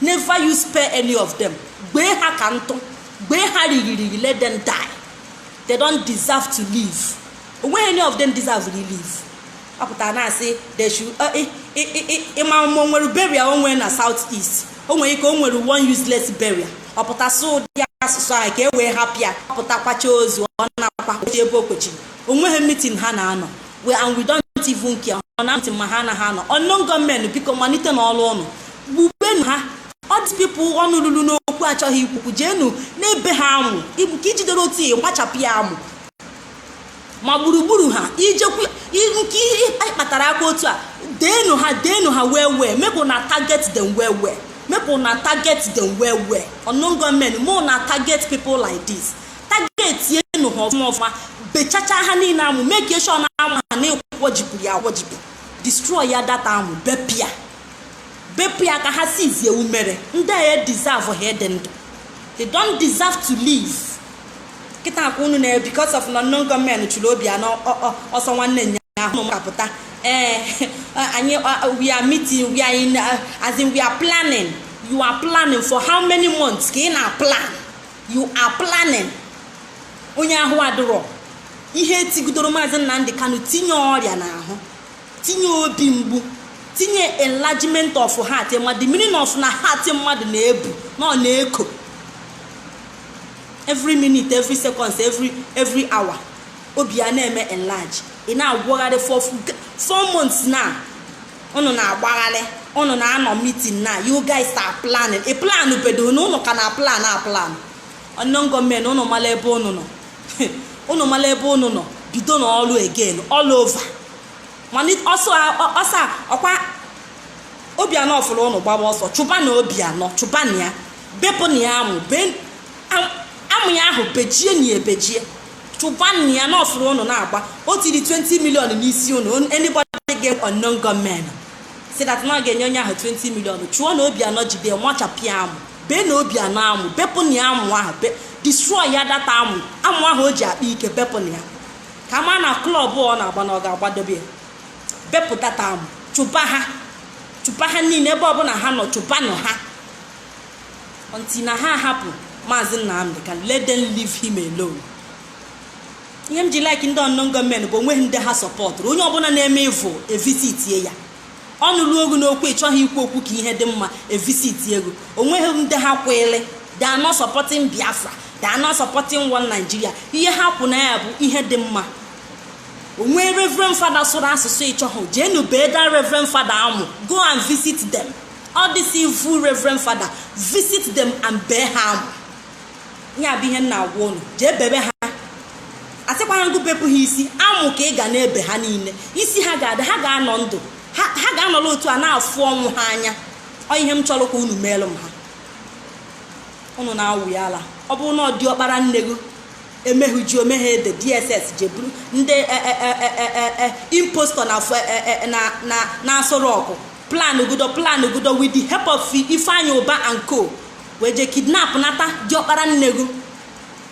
Never you spare any of them. Gbe ha ka ntụ gbe ha rigirigi, let them die. They don't deserve to live. When any of them deserve to live. Apụta na say they should ịma nwere burial onwe na Southeast onwe ike onwere one useless burial ọpụta so dị asụsụ ahụ ka e wee hapịa ọpụta kwacha ozu ọ na-akwa ebe okwechi onwe ha meeting ha na-anọ and we don't even care ọ na meeting ma ha na ha nọ unknown gọọmenti biko malite n'ọrụ ọnụ gbubenu ha. All these people ọnụ lulu n'okwu achọghị ikwukwu jeenu n'ebe ha amụ nke ijidere otu ihe gbachapụ ya amụ ma gburugburu ha ijekwu nke ihe kpatara aka otu a denu ha well make una target them well make una target them well unknown government mo na target people like this target yenu ha ọfụma bechacha ha niile amụ make sure na amụ ha na-ekwojipụ ya kwojipụ destroy ya data amụ bepia ka ha sizie umere ndị a deserve head. They don't deserve to live. Kita akunu na because of non government chulo bia no oso nwanne nya no kapụta we are meeting, we are in as in we are planning. You are planning for how many months? Ka na plan. You are planning. Onye ahụ adoro ihe tigudoro Maazị Nnamdi Kanu tinye ọrịa na ahụ tinye obi mgbu tinye enlargement of heart ma the meaning of na heart mmadụ na-ebu no na-eko every minute, every second, every hour. Obi na-eme enlarge. Ina agwagharị for 4 months now. Unu na agwagharị, unu na anọ meeting now. You guys are planning. A plan upedo unu ka na plan. Unknown government unu mala ebe unu nọ. Unu mala ebe unu nọ. Bido na all again, all over. Manit also ọkwa Obiano ofulu unu gbaba ọsọ. Chụba na Obiano, chụba na ya. Bepụ na ya amụ, amụ ya ahụ bejie na ebejie chụbanụ ya na ọfụrụ ụnụ na-agba o tiri 20 million n'isi ụnụ. Anybody get unknown government say that na ga-enye onye ahụ 20 million chụọ na Obiano jide nwachapịa amụ bee na Obiano amụ bepụ na ya amụ ahụ destroy ya data amụ ahụ o ji akpa ike bepụ na ya ka ma na klọb ọ na-agba na ọ ga-agbadobe bepụ data amụ chụba ha niile ebe ọbụla ha nọ chụbanụ ha until na ha hapụ Maazị Nnamdi Kanu. Let them leave him alone. Ihe m ji like ndị unknown gọọmenti bụ onwe ndị ha support onye ọbụla na-eme evil evisit ya ọnụ ruo ogu n'okwu ịchọghị ikwu okwu ka ihe dị mma evisit ego onwe ndị ha kwele. They are not supporting Biafra, they are not supporting one Nigeria. Ihe ha kwụ na ya bụ ihe dị mma. Onwe Reverend Father sụrụ asụsụ ịchọghị jeenu bee that Reverend Father amụ go and visit them. All this evil Reverend Father visit them and bear harm. Nya bụ ihe nna agwa unu jee bebe ha asịkwara ngụ bepụ ha isi amụ ka ị ga na-ebe ha niile isi ha ga-ada ha ga-anọ ndụ ha ga-anọrọ otu a na-afụ ọnwụ ha anya. Ọ ihe m chọrọ ka unu meelụ m ha unu na-awụ ya ala ọ bụrụ na ọ dị ọkpara nne gị emehuji omeghe the DSS jeburu ndị impostor na asọrọ ọkụ plan ugudo with the help of Ifeanyi Uba and co wee je kidnap nata diọkpara nnegu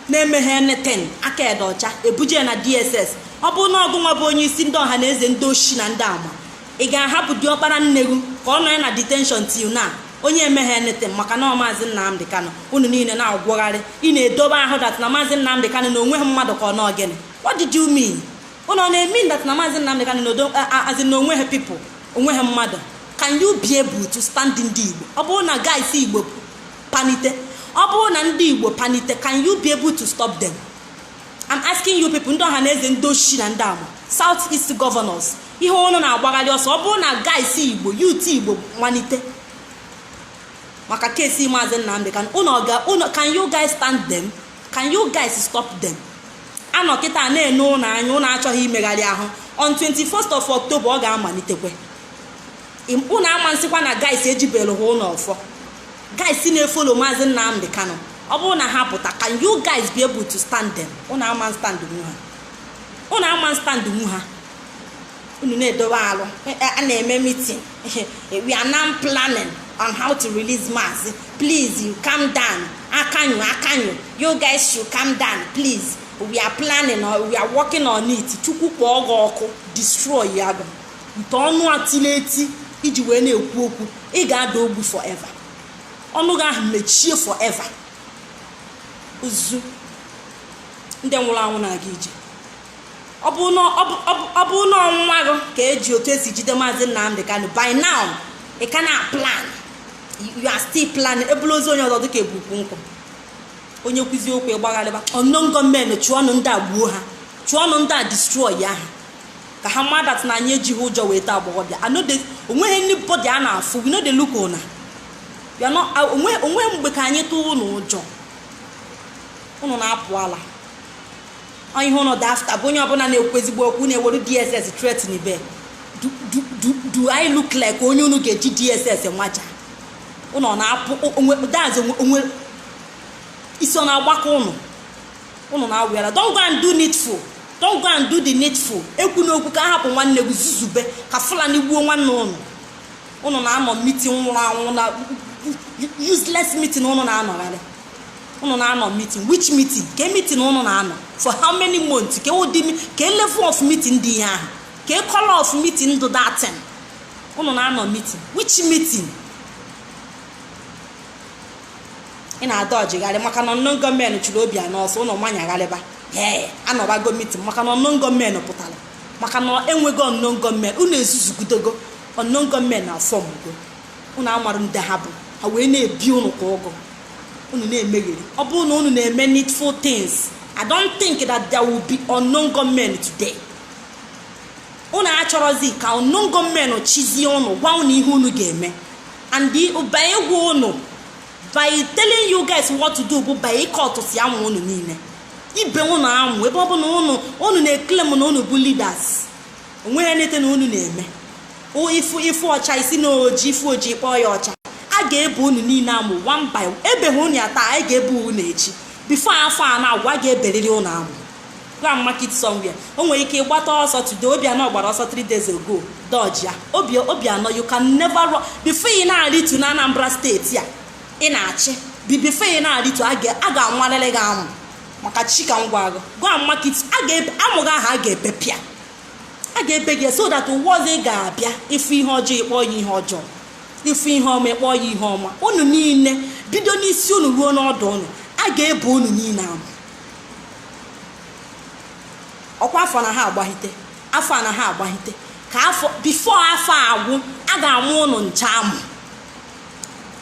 na-emeghe anything aka ede ọcha ebuje na DSS. ọ bụ na ọgụ nwa bụ onye isi ndị ọha na eze ndị oshi na ndị ama ị ga-ahapụ diọkpara nnegu ka ọ nọ ya na detention till na onye emeghe anything maka na Maazị Nnamdi Kanu unu niile na-agwọgharị ị na-edobe ahụ dat na Maazị Nnamdi Kanu na onweghị mmadụ ka ọ nọ gịnị. What did you mean? unu na-mean that na Maazị Nnamdi Kanu as in na onweghị people onweghị mmadụ. Can you be able to stand in ndị Igbo? ọ bụrụ na guys Igbo panite, ọ bụrụ na ndị Igbo panite, can you be able to stop them? I'm asking you people, ndị ọha na eze ndị oshi na ndị ama, South East governors, ihe unu na-agbagharị ọsọ. ọ bụrụ na guys Igbo youth Igbo malite maka kesi Maazị Nnamdi Kanu, can you guys stand them? Can you guys stop them? anọ kịta na-ene ụnụ anya, ụnụ achọghị imegharị ahụ. On 21st of October ọ ga-amalitekwe. Unu ama nsịkwa na guys ejibelu ha ụlọ ọfọ, guys na-efolo Maazị Nnamdi Kanu. ọ bụrụ na ha pụta, can you guys be able to stand them? unu ama stand nwu ha. unu na-edobe alụ, a na-eme meeting. We are now planning on how to release Maazị. Please, you calm down. Akanyu, you guys should calm down, please. We are planning, or we are working on it. Chukwu kpọọ gị ọkụ, destroy ya gị. Nte ọnụ atileti iji wee na-ekwu okwu, ị ga-ada ogbu forever. ọnụ gị ahụ mechie forever. Uzu ndị nwụrụ anwụ na-aga ije. ọ bụ na ọnwụnwa gị ka eji otu esi jide Maazị Nnamdi Kanu. By now ị ka na-plan, you are still planning. ebulu ozi onye ọzọ dịka ebukwu nkwụ, onye kwuzi okwu ịgbagharịba. ọnụ gọọmenti chụọnụ ndị a gbuo ha, chụọnụ ndị a destroy ya ha, ka ha mmadụ na anyị ejighị ụjọ wee taa agbọghọbịa. onweghị ndị bọdị a na-afụ, we no dey look ona. onwe mgbe ka anyị tụọ ụnụ ụjọ, ụnụ na-apụ ala. ihe ụnụ dị afta bụ onye ọbụla na-ekwu ezigbo okwu na-ewere DSS threaten ibe. Do I look like onye unu ga-eji DSS nwaja? ụnụ na-apụ onwe isi ọ na-agbakọ ụnụ na-awịara. Don't go and do needful. Don't go and do the needful. ekwu n'okwu ka ahapụ nwanne gị zuzube ka Fulani gbuo nwanne ụnụ na-anọ meeting nwụrụ anwụ na useless meeting. ụnụ na-anọgharị, ụnụ na-anọ meeting. Which meeting? Ka meeting ụnụ na-anọ for how many months? Ka level of meeting dị ihe ahụ? Ka color of meeting do that thing? ụnụ na-anọ meeting. Which meeting? ị na-ada ọjịgharị maka na ọnụ gọọmenti chụrụ obi n'ọsọ. ụnụ manyagharịba anọbago meeting maka na ọnụ gọọmenti pụtara, maka na enwego ọnụ gọọmenti. unu ezuzugudogo ọnụ gọọmenti na fọmgo. unu amarụ ndị ha bụ, ha wee na-ebi unu ka ụgụ. unu na-emegheri. ọ bụrụ na unu na-eme needful things, I don't think that there will be unknown government today. unu achọrọzi ka unknown gọọmenti chizie unu, gwa unu ihe unu ga-eme. and by egwu unu, by telling you guys what to do, bụ by ike ọtụtụ amụ unu niile. ibe unu amụ ebe ọ bụ na unu na-eklem na unu bụ leaders. onweghị nete na unu na-eme. ifu ọcha isi na oji, ifu oji kpọọ ya ọcha. a ga-ebu unu niile amụ one by one. ebeghị unu ya taa, anyị ga-ebu unu echi. before afọ a na-agwa ga-eberiri unu amụ. gwa market somewhere. o nwere ike ịgbata ọsọ today. Obianọ gbara ọsọ 3 days ago, dodge ya. Obianọ, you can never run. before ị na-arịtu na Anambra steeti a ị na-achị, before ị na-arịtu, a ga-anwalele gị amụ maka chika ngwa gị. gwa market amụ gị ahụ a ga-ebepịa, a ga-ebe gị so that ụwọzi ga-abịa ifu ihe ọjọọ ịkpọ ya ihe ọjọọ, ifu ihe ọma ịkpọ ya ihe ọma. unu niile bido n'isi unu ruo n'ọdụ unu, a ga-ebu unu niile amụ. ọkwa afọ na ha agbahite, ka afọ before afọ agwụ, a ga-amụ unu ncha amụ.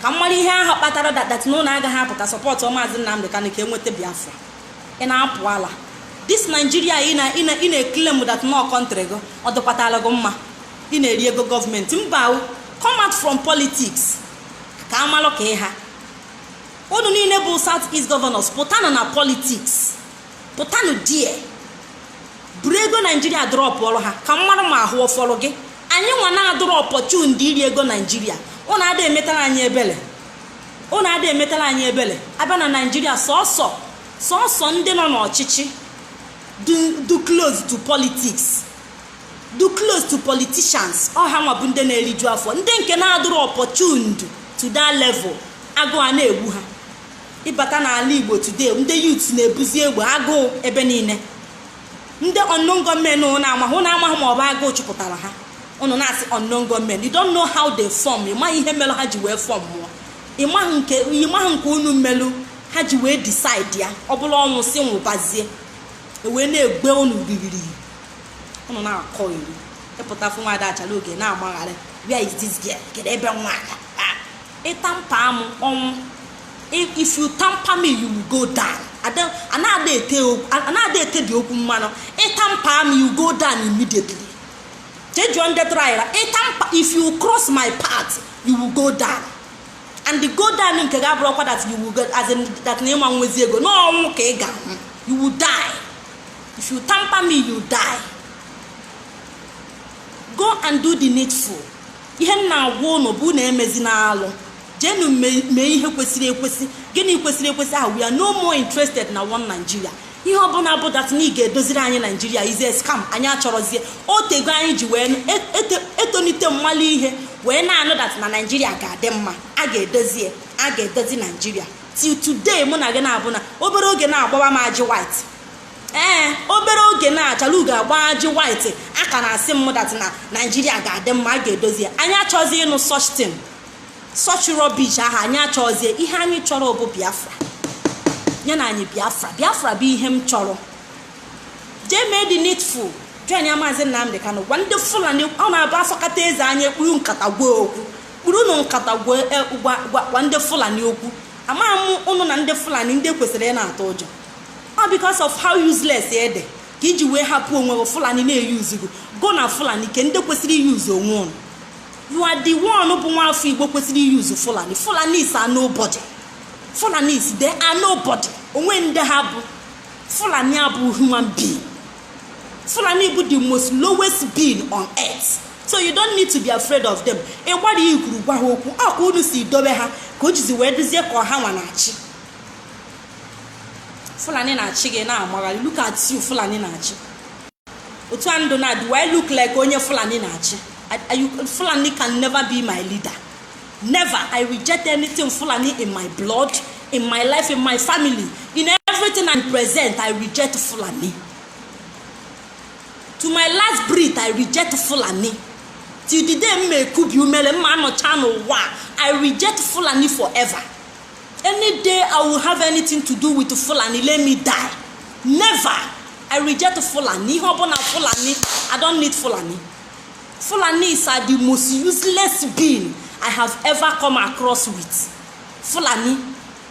ka mmadụ ihe ahụ kpatara dat na ụlọ agaghị apụta sọpọtụ Maazị Nnamdi Kanu ka enweta Biafra. ị na-apụ ala. this Nigeria ị na-eklem dat no country gị ọ dịkwatara gị mma. ị na-eri ego gọọmenti. mba, come out from politics ka amalụ ka ịha. unu niile bụ South East governors, pụtanụ na politics, pụtanụ die. buru ego Nigeria drọpụ ọrụ ha ka mmadụ ma ahụ ụfọdụ gị. anyị nwa na-adụrụ opportunity iri ego Nigeria. unu adịghị emetara anyị ebele. abịa na Nigeria sọsọ sọsọ ndị nọ n'ọchịchị do close to politics, do close to politicians. Ọha nwa bụ ndị na-eriju afọ, ndị nke na-adụrụ opportunity to that level. Agụụ a na-egbu ha. Ịbata n'ala Igbo today, ndị youth na-ebuzi egbe agụụ ebe niile. Ndị unknown government na-amahụ ma ọ bụ agụụ chụpụtara ha. Unu na-asị unknown government, you don't know how they form. Ịmaghị ihe melụ ha ji wee form mụọ. Ịmaghị nke unu melụ ha ji wee decide ya. Ọ bụla ọnwụ si nwụbazie, wee na-egbe unu riri. Unu na-akọ iri. Ịpụta fụ nwaada achala oge na-agbagharị. Where is this girl? Kedu ebe nwaada? Ịtampa amụ ọnwụ. If you tamper me, you will go down. Another ete the okwu mmanụ. Ịtampa me, you go down immediately. If you cross my path, you will go down. And the go down in Kegabroka that you will get as in that name one with you go. No, okay, you will die. If you tamper me, you die. Go and do the needful. Ihe na wo no bu na emezi na alụ. Jenu me ihe kwesịrị ekwesị. Gịnị kwesịrị ekwesị ahụ? We are no more interested na one Nigeria. Ihe ọbụla bụ that na ga-edoziri anyị Nigeria is a scam. Anyị achọrọzie otego anyị ji wee etonite mmali ihe wee na-anụ that na Nigeria ga-adị mma. A ga-edozi Nigeria. Till today mụ na gị na-abụ na obere oge na-agbawa m ajị white. Obere oge na-achalu ga-agba ajị white. Aka na-asị m that na Nigeria ga-adị mma, a ga-edozi. Anyị achọzi ịnụ such thing. Such rubbish aha anyị achọzie. Ihe anyị chọrọ bụ Biafra. Nye na anyị Biafra bụ ihe m chọrọ. Jee mee the needful. Join ya Maazị Nnamdi Kanu. Wonderful and ọ na-abụ afọkata eze anyị ekpuru nkata gwa okwu. Kpuru nụ nkata gwa ndị Fulani okwu. Ama m unu na ndị Fulani ndị kwesịrị na-atụ ụjọ. All because of how useless ede ka iji wee hapụ onwe Fulani na-eyuzi go na Fulani ke ndị kwesịrị use onwe unu. You are the one bụ nwa afọ Igbo kwesịrị use Fulani. Fulanis are nobody. Fulanis, they are nobody. Onwe ndị ha bụ Fulani abụ human being. Fulani bụ the most lowest being on earth. So you don't need to be afraid of them. Gbara iguru gwa ha okwu. Ọkụ unu si dobe ha ka o jizi wee duzie ka ọha nwa na-achị. Fulani na-achị gị na-amagharị. Look at you, Fulani na-achị. Otu andụ na do I look like onye Fulani na-achị? Fulani can never be my leader. Never. I reject anything Fulani in my blood, in my life, in my family. In everything I present, I reject Fulani. To my last breath, I reject Fulani. Till the day I reject Fulani forever. Any day I will have anything to do with Fulani, let me die. Never. I reject Fulani. I don't need Fulani. Fulanis are the most useless being I have ever come across with. Fulani,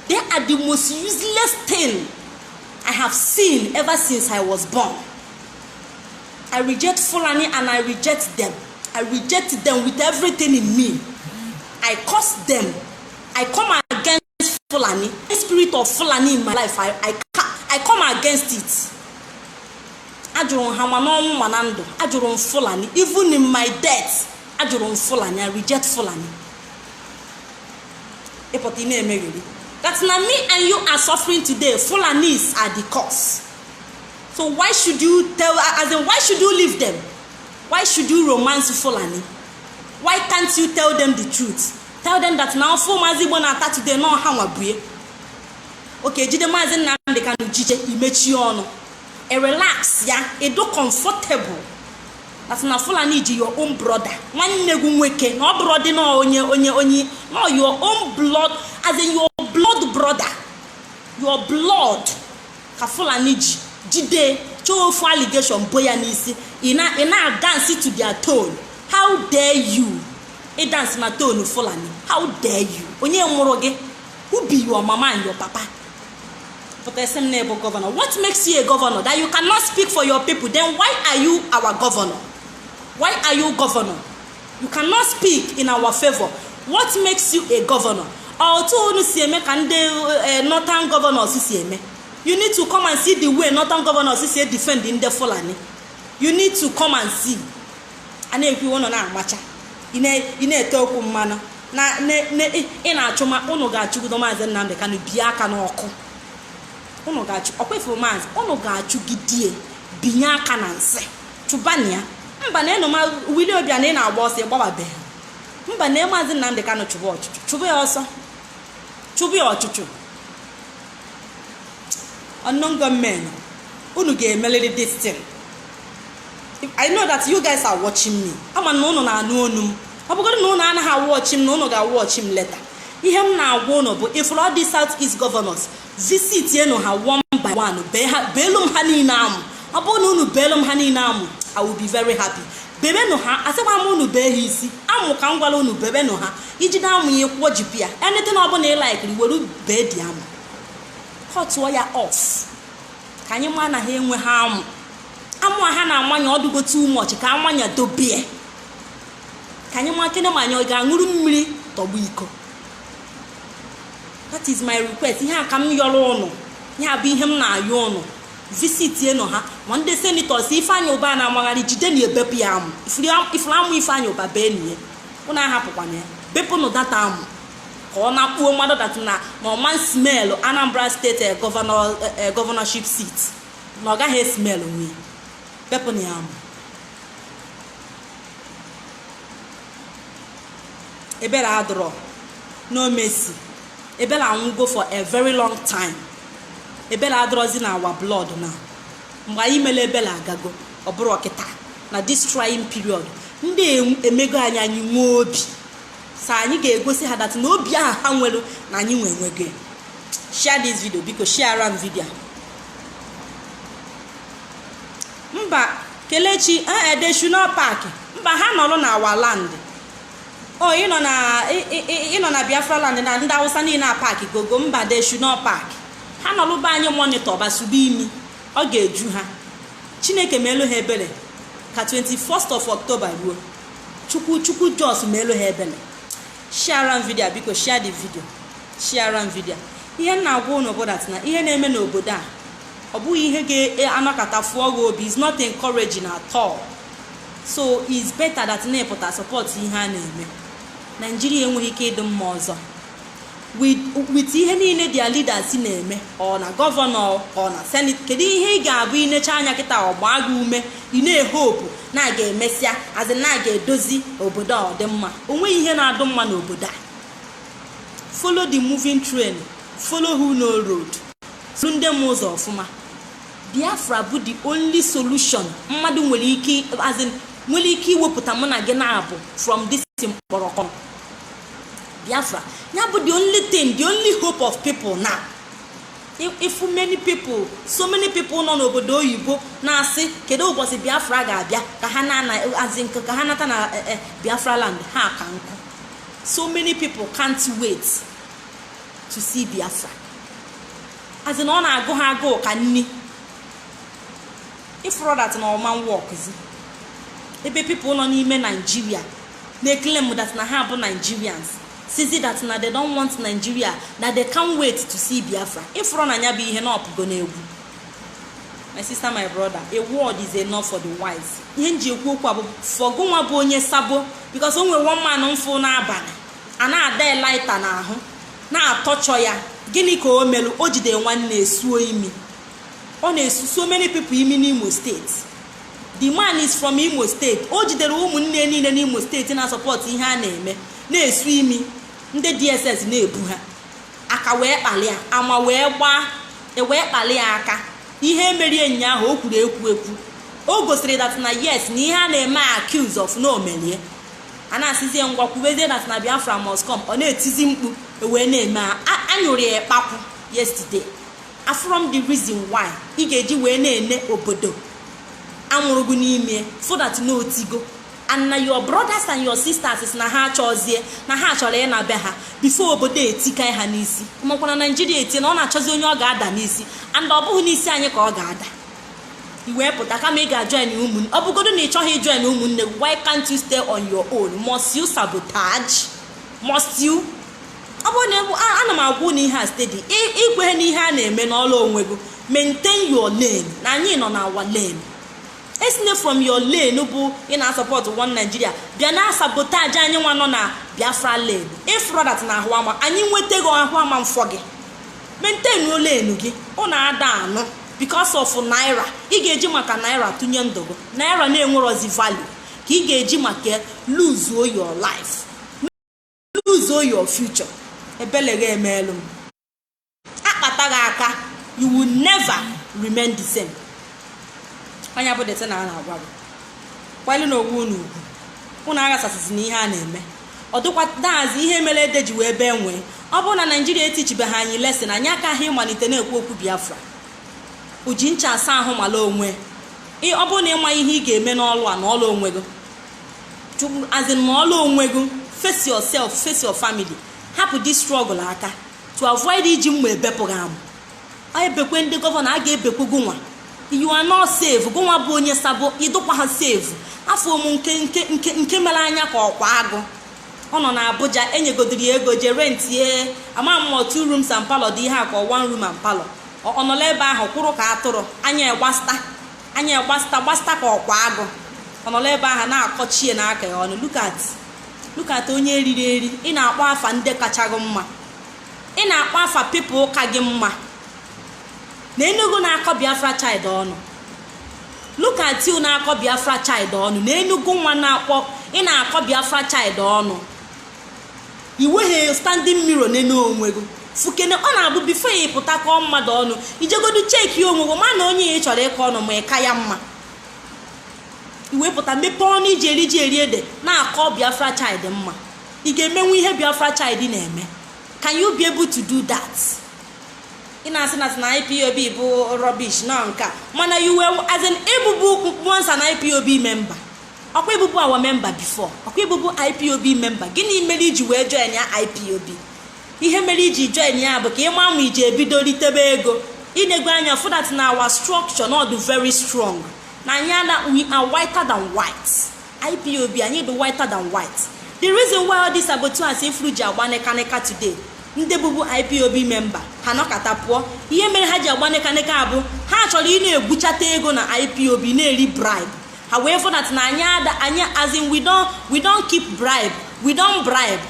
they are the most useless thing I have seen ever since I was born. I reject Fulani and I reject them. I reject them with everything in me. I curse them. I come against Fulani. The spirit of Fulani in my life, I come against it. Ajurun Hamanong Manando, Ajurun Fulani. Even in my death, Ajurun Fulani. I reject Fulani. That's not me and you are suffering today. Fulanis are the cause. So why should you why should you leave them? Why should you romance Fulani? Why can't you tell them the truth? Tell them that now for Mazibo na ata today no hanwabuye. Okay, jide Mazi Nnamdi Kanu jije imechi ono. Relax ya, do comfortable. That's na Fulani ji your own brother. Nwanne gu nweke, no brother no onye, no your own blood, as in your blood brother. Your blood. Ka Fulani ji jide chofu allegation boya n'isi. Ina dance to their tone. How dare you? E dance na tone Fulani. How dare you? Onye nworo ge. Who be your mama and your papa? But the same neighbor governor. What makes you a governor? That you cannot speak for your people. Then why are you our governor? Why are you governor? You cannot speak in our favor. What makes you a governor? Northern governors. You need to come and see the way Northern governors defend in the Fulani. You need to come and see. And if you want to know matcha, in a talk manner, in a choma, Onoga Chugoma and Nnamdi Kanu Biaka no. unu ga-achụ okwefu maazị unu ga-achụgidie binye aka na nsị chụbania mba na enoma Willie Obianọ na-agba ọsọ ịgbababeghị mba na maazị Nnamdi Kanu chụba ọchụchụ chụba ya ọsọ chụba ya ọchụchụ unknown government unu ga-emeliri this thing. I know that you guys are watching me. Ama na unu na-anụ onu m ọ bụgodị na unu anaghị watch m na unu ga-watch m later. Ihe m na-agwa unu bụ if all these Southeast governors visit enu ha one by one beelu m ha niile amụ ọ bụrụ na unu beelu m ha niile amụ I will be very happy. Bebenu ha asịkwa m unu bee ha isi amụ ka m gwara unu bebenu ha ijide amụ ya kwụọ jipi ya anything ọ bụla ị like were bee dị amụ cut ya off ka anyị ma na ha enwe ha amụ ha na-amanya ọdụgo too much ka amanya dobie ka anyị ma kene manya ọ ga-aṅụrụ mmiri tọgbu iko. That is my request. Ihe aka m yọrọ ụnụ ya bụ ihe m na-ayọ ụnụ visit enu ha ma ndị senators Ifeanyi Uba na-amagharị jide na ebepụ ya amụ ifuru amụ Ifeanyi Uba bee niile ụnụ ahapụkwana ya bepụnụ data amụ ka ọ na-akpuo mmadụ dat na ọma smell Anambra State governorship seat na ọ gaghị smell nwe bepụnụ ya amụ. Ebere adọrọ no mercy. Ebele anwụgo for a very long time. Ebele adọrọzi na our blood na mgbe anyị mere ebele agago ọ bụrụ ọkịta na this trying period ndị emego anyị nwee obi sa anyị ga-egosi ha dat na obi ahụ ha nwere na anyị nwego. Share this video biko share am video. Mba Kelechi Edeshuno Park mba ha nọrọ na our land. Oh, ịnọ na Biafra land na ndị Hausa niile na park gogo mba Edeshuno Park ha nọlụba anyị monitor basụba imi ọ ga-eju ha. Chineke meelu ha ebere ka 21st of October ruo chukwu jos meelu ha ebere. Share am video biko share the video share am video. Ihe na-agwa unu bụ that na ihe na-eme n'obodo a ọ bụghị ihe ga-anọkọta fụọ gị obi is not encouraging at all. So it's better that na-epụta support ihe a na-eme. Nigeria enweghị ike ịdị mma ọzọ with ihe niile dia leaders na-eme ọ na gọvanọ ọ na senate. Kedu ihe ị ga-abụ inecha anya kịta ọgba gị ume ị na-ehope na a ga-emesịa azị na a ga-edozi obodo a ọ dị mma. Onweghị ihe na-adụ mma n'obodo a. Follow the moving train, follow who no road. So ndị m ụzọ ọfụma. Biafra bụ the only solution mmadụ nwere ike iwepụta mụ na gị na-abụ from this mkpọrọkọ. Biafra ya bụ the only thing, the only hope of people now. If so many people nọ n'obodo oyibo na-asị kedu ụbọchị Biafra ga-abịa ka ha nata na Biafra land ha ka nkụ. So many people can't wait to see Biafra. As in ọ na-agụ ha agụụ ka nni. If that na ọma workzi ebe people nọ n'ime Nigeria na-claim that na ha bụ Nigerians see that na they don't want Nigeria, that they can't wait to see Biafra. If run anya be ihe na ọpụgo n'egwu. My sister, my brother, a word is enough for the wise. Ihe nji ekwu okwu abụ fogo nwa bụ onye sabo because onwe one man mfụ n'abalị a na-ada lighter n'ahụ na-atọchọ ya gịnị ka o melu o jide nwanne esuo imi. Ọ na-esu so many people imi n'Imo State. The man is from Imo State. O jidere ụmụnne niile n'Imo State na support ihe a na-eme na-esu imi. Ndị DSS na-ebu ha aka wee kpalịa ama wee kpalịa aka. Ihe merie nya ahụ o kwuru ekwu o gosiri that na yes na ihe a na-eme accuse of no melie a na-asịzie ngwa kwubezie that na Biafra must come. Ọ na-etizi mkpu wee na-eme anyụrụ ya kpakwu yesterday. From the reason why ị ga-eji wee na-ene obodo anwụrụgo n'ime so that no tigo and na your brothers and your sisters is na ha chọzie na ha chọrọ ị na-abịa ha before obodo etika ha n'isi. Ụmụkwa na Nigeria eti na ọ na-achọzi onye ọ ga-ada n'isi and ọ bụghị n'isi anyị ka ọ ga-ada. Iwe pụta kama ị ga-join ụmụnne ọ bụgodo na ị chọghị join ụmụnne why can't you stay on your own? Must you sabotage? Must you? Ọ bụ na ana m agwụ na ihe a steady ikwe na ihe a na-eme n'ọlụ onwe gị maintain your lane na anyị nọ na our lane. Esne from your lane bụ ị na-support one Nigeria bịa na sabotage anyị nwa nọ na Biafra lane. If that na ahụ ama anyị nwetago ahụ ama mfọ gị maintain lane gị ọ na-ada anụ because of naira. Ị ga-eji maka naira tụnye ndụ gị, naira na-enwerozi value ka ị ga-eji maka lose your life, lose your future. Ebele gị emeelu m akpata gị aka, you will never remain the same. Anya bụ dete na a na-agwa gị kwali na ogwu unu unu aghasasịsị na ihe a na-eme. Ọ dịkwa daazị ihe mere ede ji wee bee nwee. Ọ bụrụ na Naijiria etichibeghị anyị lesson, anyị aka ha ịmalite na-ekwu okwu Biafra. O ji ncha asa ahụ mala onwe. Ọ bụrụ na ịma ihe ị ga-eme n'ọlụ a na ọlụ onwe gị, azin na ọlụ onwe gị, face yourself, face your family. Hapụ this struggle aka to avoid iji mma ebepụ gị amụ. Ebekwe ndị gọvanọ a ga-ebekwe gị nwa. You are not safe. Gụnwa bụ onye sabo ịdụkwa ha safe. Afọ ụmụ nke mere anya ka ọkwa agụ. Ọ nọ na Abuja, enyegodiri ego je rentie ama mmụọ 2 rooms and parlor dị ihe a ka 1 room and parlor. Ọ nọ ebe ahụ kwụrụ ka atụrụ, anya gbasta ka ọkwa agụ. Ọ nọ ebe ahụ na-akọchie n'aka ya ọnụ. Look at onye eriri eri. Ị na-akpọ afa ndị kacha gị mma, ị na-akpọ afa people ka gị mma. Na Enugu na-akọ Biafra child ọnụ. Look at you na-akọ Biafra child ọnụ. Na Enugu nwa na-akpọ ị na-akọ Biafra child ọnụ. Iweghị standing mirror n'enu onwe gị. Fukene ọ na-abụ before ị pụta kọọ mmadụ ọnụ, ijegodu check ya onwe gị ma na onye ị chọrọ ịkọ ọnụ ma ị ka ya mma. Iwepụta mepe ọnụ iji eri ede na-akọ Biafra child mma. Ị ga-emenwu ihe Biafra child na-eme. Can you be able to do that? Ị na-asị na IPOB bụ rubbish na nka, mana you were as an ebubu once an IPOB member. Ọkwa ebubu our member before, ọkwa ebubu IPOB member. Gịnị mere iji wee join ya IPOB? Ihe mere iji join ya bụ ka ịma mụ iji ebido ritebe ego. Ịnego anya for that na our structure not very strong. Na anyị we are whiter than white. IPOB anyị dị whiter than white. The reason why all this saboteurs ifru ji agbaneka today, ndị bụbu IPOB member ha nọkata pụọ. Ihe mere ha ji agbaneka abụ ha chọrọ ị na-egbuchata ego na IPOB na-eri bribe. Ha wee for that na anyị as in we don't keep bribe, we don't bribe.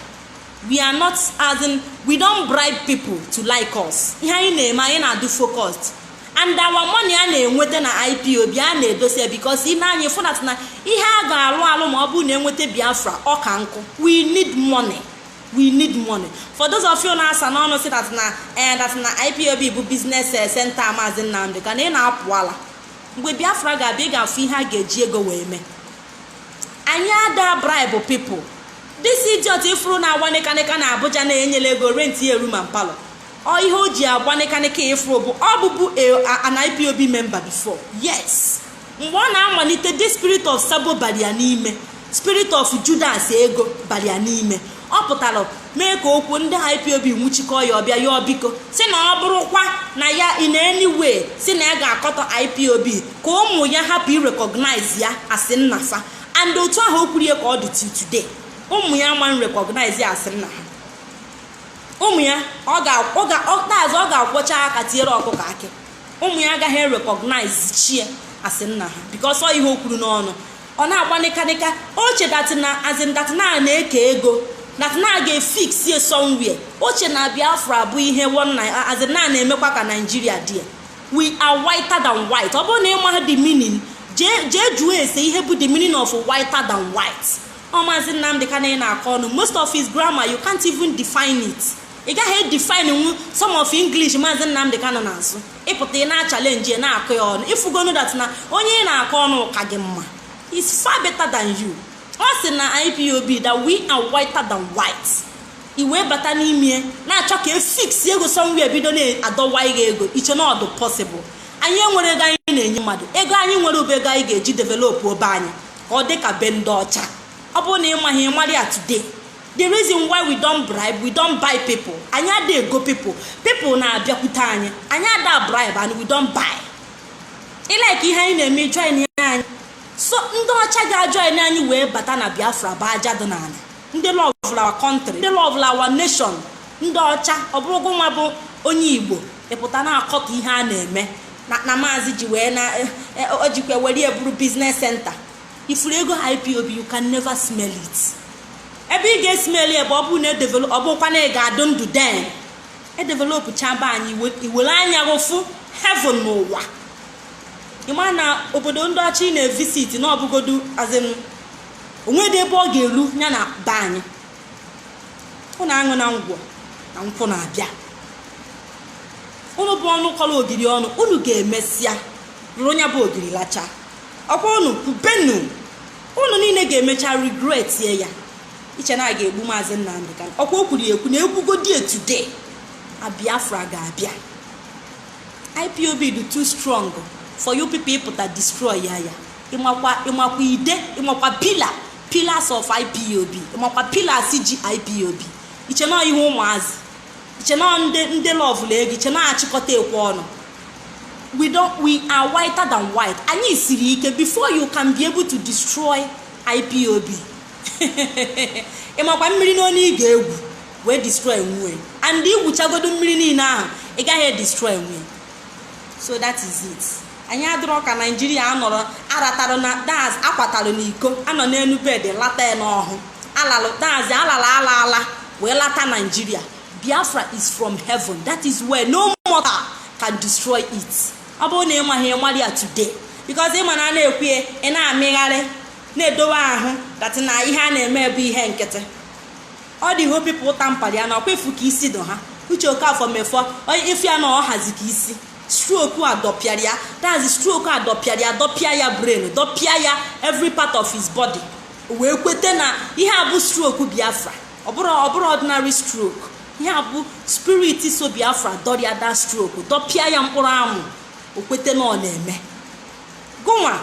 We are not as in we don't bribe people to like us. Ihe anyị na-eme anyị na-adụ focused. And our money a na-enweta na IPOB a na-edosa because ị na-anya for that na ihe a ga-alụ ma ọ bụ na-enweta Biafra ọ ka nkụ. We need money. We need money. For those of you na-asa n'ọnụ si that na IPOB bụ business center Maazị Nnamdi ka na ị na-apụ ala. Mgbe Biafra ga-abịa ga-afụ ihe a ga-eji ego wee mee. Anyị ada bribe people. This idiot ifuru na agbaneka na Abuja na-enyela ego rent ya room and parlor. Ọ ihe o ji agbaneka ifuru bụ ọ bụbu an IPOB member before. Yes. Mgbe ọ na-amalite the spirit of Sabo baria n'ime, spirit of Judas ego baria n'ime. Ọ pụtara mee ka okwu ndị IPOB nwụchikọ ya ọbịa ya ọbiko si na ọ bụrụkwa na ya in any way si na ya ga-akọtọ IPOB ka ụmụ ya hapụ irecognize ya asị nnafa. And otu ahụ o kwurie ka ọ dị till today. Ụmụ ya ma recognize ya asị nna ha. Ụmụ ya ọ ga-akwọcha aka tiere ọkụkọ akị. Ụmụ ya agaghị recognize chie asị nna ha because ọ ihe o kwuru n'ọnụ. Ọ na-agbaneka oche datina na-eke ego datina ga-efix ye somewhere. Oche na Biafra bụ ihe na-emekwa ka Nigeria dị. We are whiter than white. Ọ bụrụ na ịma the meaning jee jụọ ese ihe bụ the meaning of whiter than white. Maazị Nnamdi Kanu na-akọ ọnụ most of his grammar you can't even define it. Ị gaghị define some of English Maazị Nnamdi Kanu na-asụ. Ịpụta ị na-challenge na-akọ ya ọnụ ifugonu that na onye na-akọ ọnụ ka gị mma. It's far better than you. Ọ sị na IPOB that we are whiter than white. Iwe bata n'ime na-achọ ka fix ego somewhere bido na-adọwa ihe ego iche na ọdụ possible. Anyị enwere ego anyị na-enye mmadụ. Ego anyị nwere ube ego anyị ga-eji develop obe anyị ka ọ dị ka be ndị ọcha. Ọ bụrụ na ịmaghị ịmarị ya today. The reason why we don't bribe, we don't buy people. Anyị ada ego people. People na-abịakwute anyị. Anyị ada bribe and we don't buy. Like ihe anyị na-eme join anyị. So ndị ọcha ga-join anyị wee bata na Biafra bụ aja dị n'ala. Ndị love our country, ndị love our nation. Ndị ọcha ọ bụrụgo nwa bụ onye Igbo ịpụta na-akọta ihe a na-eme na Maazị ji wee na ojikwa were eburu business center. Ifuru ego IPOB you can never smell it. Ebe ị ga-smell ebe ọ bụ na develop ọ bụkwa na ị ga-adụ ndụ den. develop chaba anyị iwere anya rofu heaven n'ụwa. Ịma na obodo ndị ọcha na visit na ọbụgodu azin onwede ebe ọ ga-elu ya na be anyị. Unu aṅụ na ngwọ na nkwụ na-abịa. Unu bụ ọnụ kọrọ ogiri ọnụ, unu ga-emesịa rụrụ onye bụ ogiri lacha. Ọkwa unu benu, unu niile ga-emecha regret ya. Iche na a ga-egbu Maazị Nnamdi Kanu. Ọkwa o kwuru ekwu na ekwugodi today a Biafra ga-abịa. IPOB dị too strong for you people ịpụta destroy ya. Ịmakwa ide, ịmakwa pillars of IPOB, ịmakwa pillars ji IPOB. Iche na ihe ụmụazị, iche na ndị love leg, iche na achịkọta ekwe ọnụ. We are whiter than white. Anyị siri ike before you can be able to destroy IPOB. Ịmakwa mmiri n'onu ị ga-egwu wee destroy nwe, and igwuchagodo mmiri niile ahụ ị gaghị destroy nwe. So that is it. Anyị adịrọ ka Nigeria anọrọ aratara na daz akwatara n'iko anọ n'enu bed lata ya n'ọhụ alalụ daz ala wee lata Nigeria. Biafra is from heaven. That is where no mortal can destroy it. Ọ bụrụ na ịmaghị ịmara ya today, because ịma na na-ekwe ị na-amịgharị na-edowe ahụ that na ihe a na-eme bụ ihe nkịtị. Ọ dị ho people tampari ya na ọkwefu ka isi do ha. Uche Okafọ mefọ ife ya na ọ hazi ka isi. Stroke adọpịara ya, that's stroke adọpịara ya, dọpịa ya brain, dọpịa ya every part of his body. Wee kwete na ihe a bụ stroke Biafra. Ọ bụrụ ordinary stroke. Ihe a bụ spirit so Biafra dọrịa that stroke, dọpịa ya mkpụrụ amụ. O kwete na ọ na-eme. Gụnwa.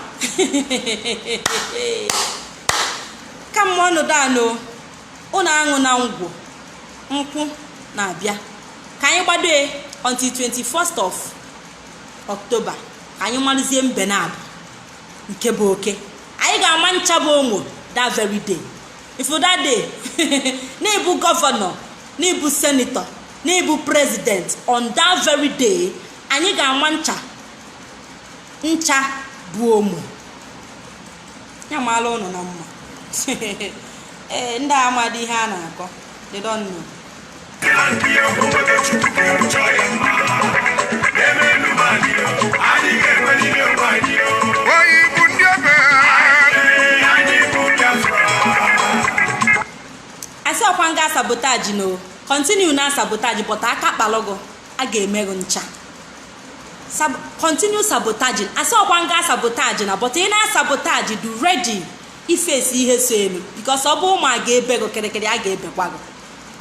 Kama ọnọdụ anọ, unu aṅụ na ngwọ, nkwụ na-abịa. Ka anyị gbado until 21st of October. Ka anyị malụzie mbe na-abụ nke bụ oke. Anyị ga-ama ncha bụ onwo that very day. If that day, na-ebu governor, na-ebu senator, na-ebu president, on that very day, anyị ga-ama ncha bụ ụmụ ya maala ụnụ na mma. Ndị amadi ihe a na-akọ they don't know. Asị ọkwa nga sabotage no continue na sabotage but aka kpalogo a ga-emerụ ncha. Continue sabotaging. Asa ọkwa nga sabotage na but ị na-sabotage do ready ifesi ihe so elu because ọ bụ ụmụ ga-ebe go kerekere a ga-ebekwa go.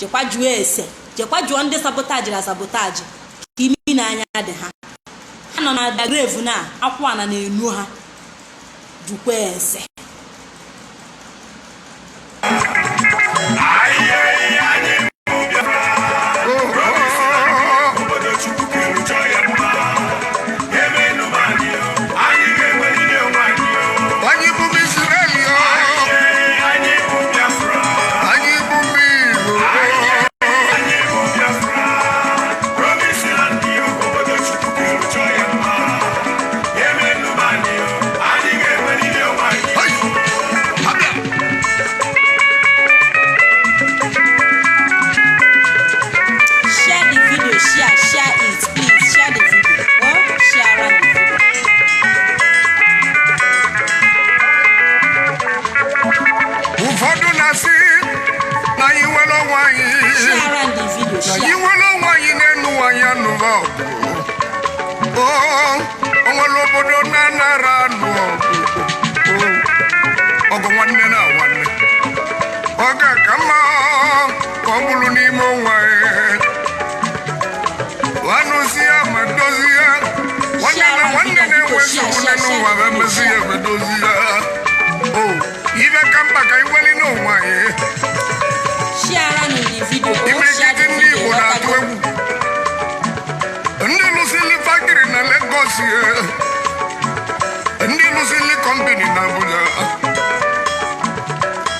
Jekwa jụọ ese, jekwa jụọ ndị sabotage na sabotage ka imi n'anya dị ha. Ha nọ na the grave na akwa na na-enu ha. Jụkwa ese. Ndị lụsili company na Abuja,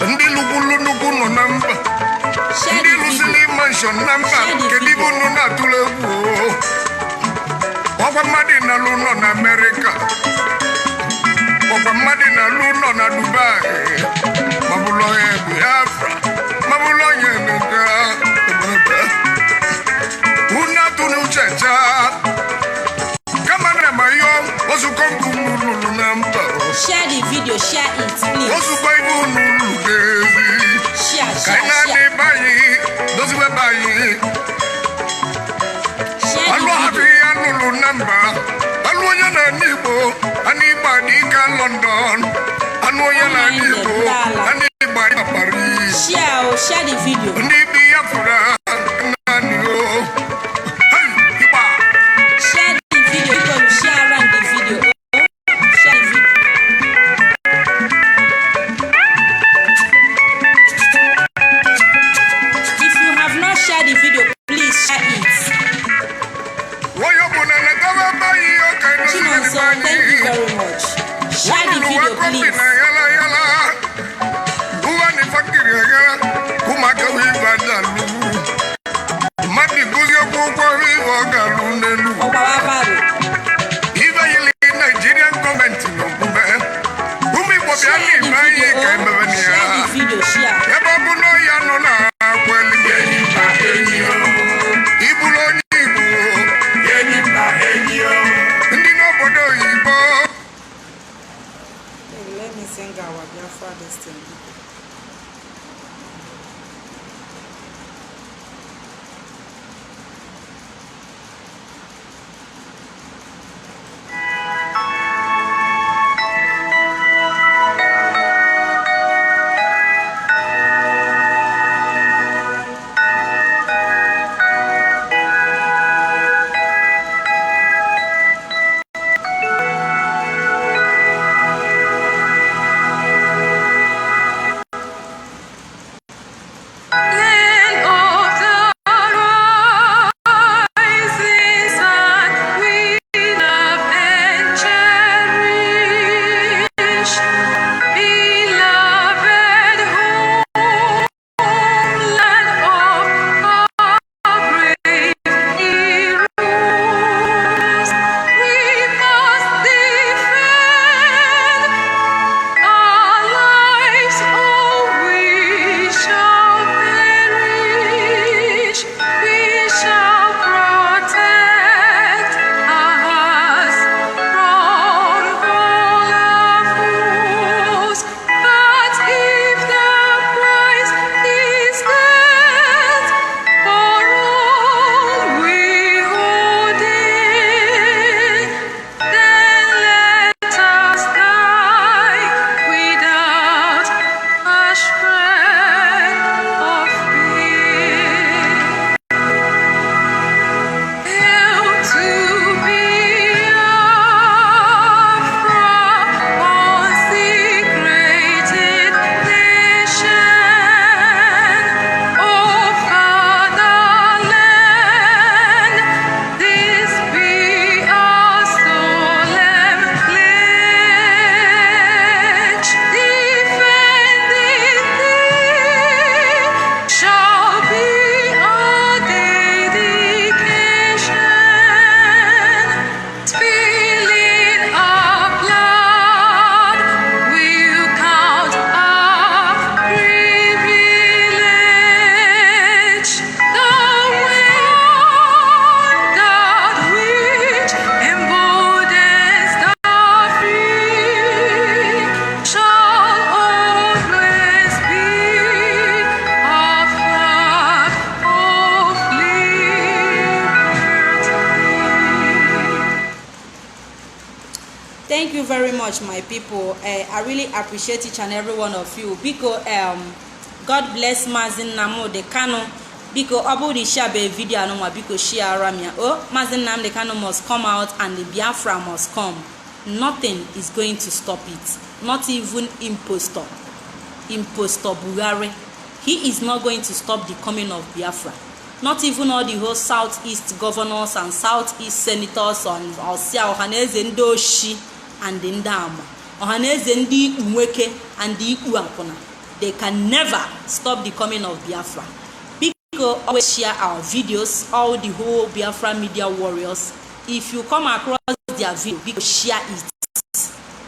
ndị lụkwulu nọ na mba, ndị lụsili mansion na mba, kedu ibe unu na-atụle egwu? Ọkwa mmadụ na-alụ nọ na America, ọkwa mmadụ na-alụ nọ na Dubai, ma bụrụ onye Biafra, ma bụrụ onye Emeka. London, anu ya na Igbo, ani gba Paris. Share the video. Ndi Biafra nani o. Hey, Iba. Share the video. You can share around the video. Share the video. If you have not shared the video, please share it. Chinonso, thank you very much. Share the video, please. Nigerian government share the video, share. Let me sing our Biafra this thing. Thank you very much, my people. I really appreciate each and every one of you because God bless Mazin Namo de Kano because about the share video no because share ramia. Oh, Mazin Nam de Kano must come out and the Biafra must come. Nothing is going to stop it. Not even impostor Buhari. He is not going to stop the coming of Biafra. Not even all the whole southeast governors and southeast senators on Osia Ohaneze Ndoshi and the Ndama. Ohaneze Ndi Nweke and the Ikuampona. They can never stop the coming of Biafra. Because always share our videos, all the whole Biafra media warriors. If you come across their video, because share it.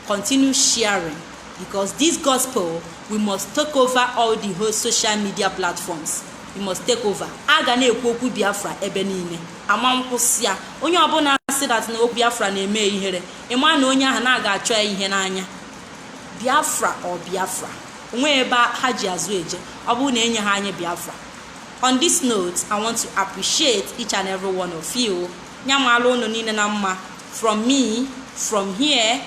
Continue sharing. Because this gospel, we must take over all the whole social media platforms. We must take over. Aga na ekwu Biafra ebe niile. Ama nkwụsịa. Onye ọbụla sị that na Biafra na-eme ihere. Ịma na onye ahụ na-aga achọ ihe n'anya. Biafra or Biafra. Onwe ebe ha ji azụ eje. Ọ bụ na enye ha anya Biafra. On this note, I want to appreciate each and every one of you. Nyamalo no niile na mma. From me, from here,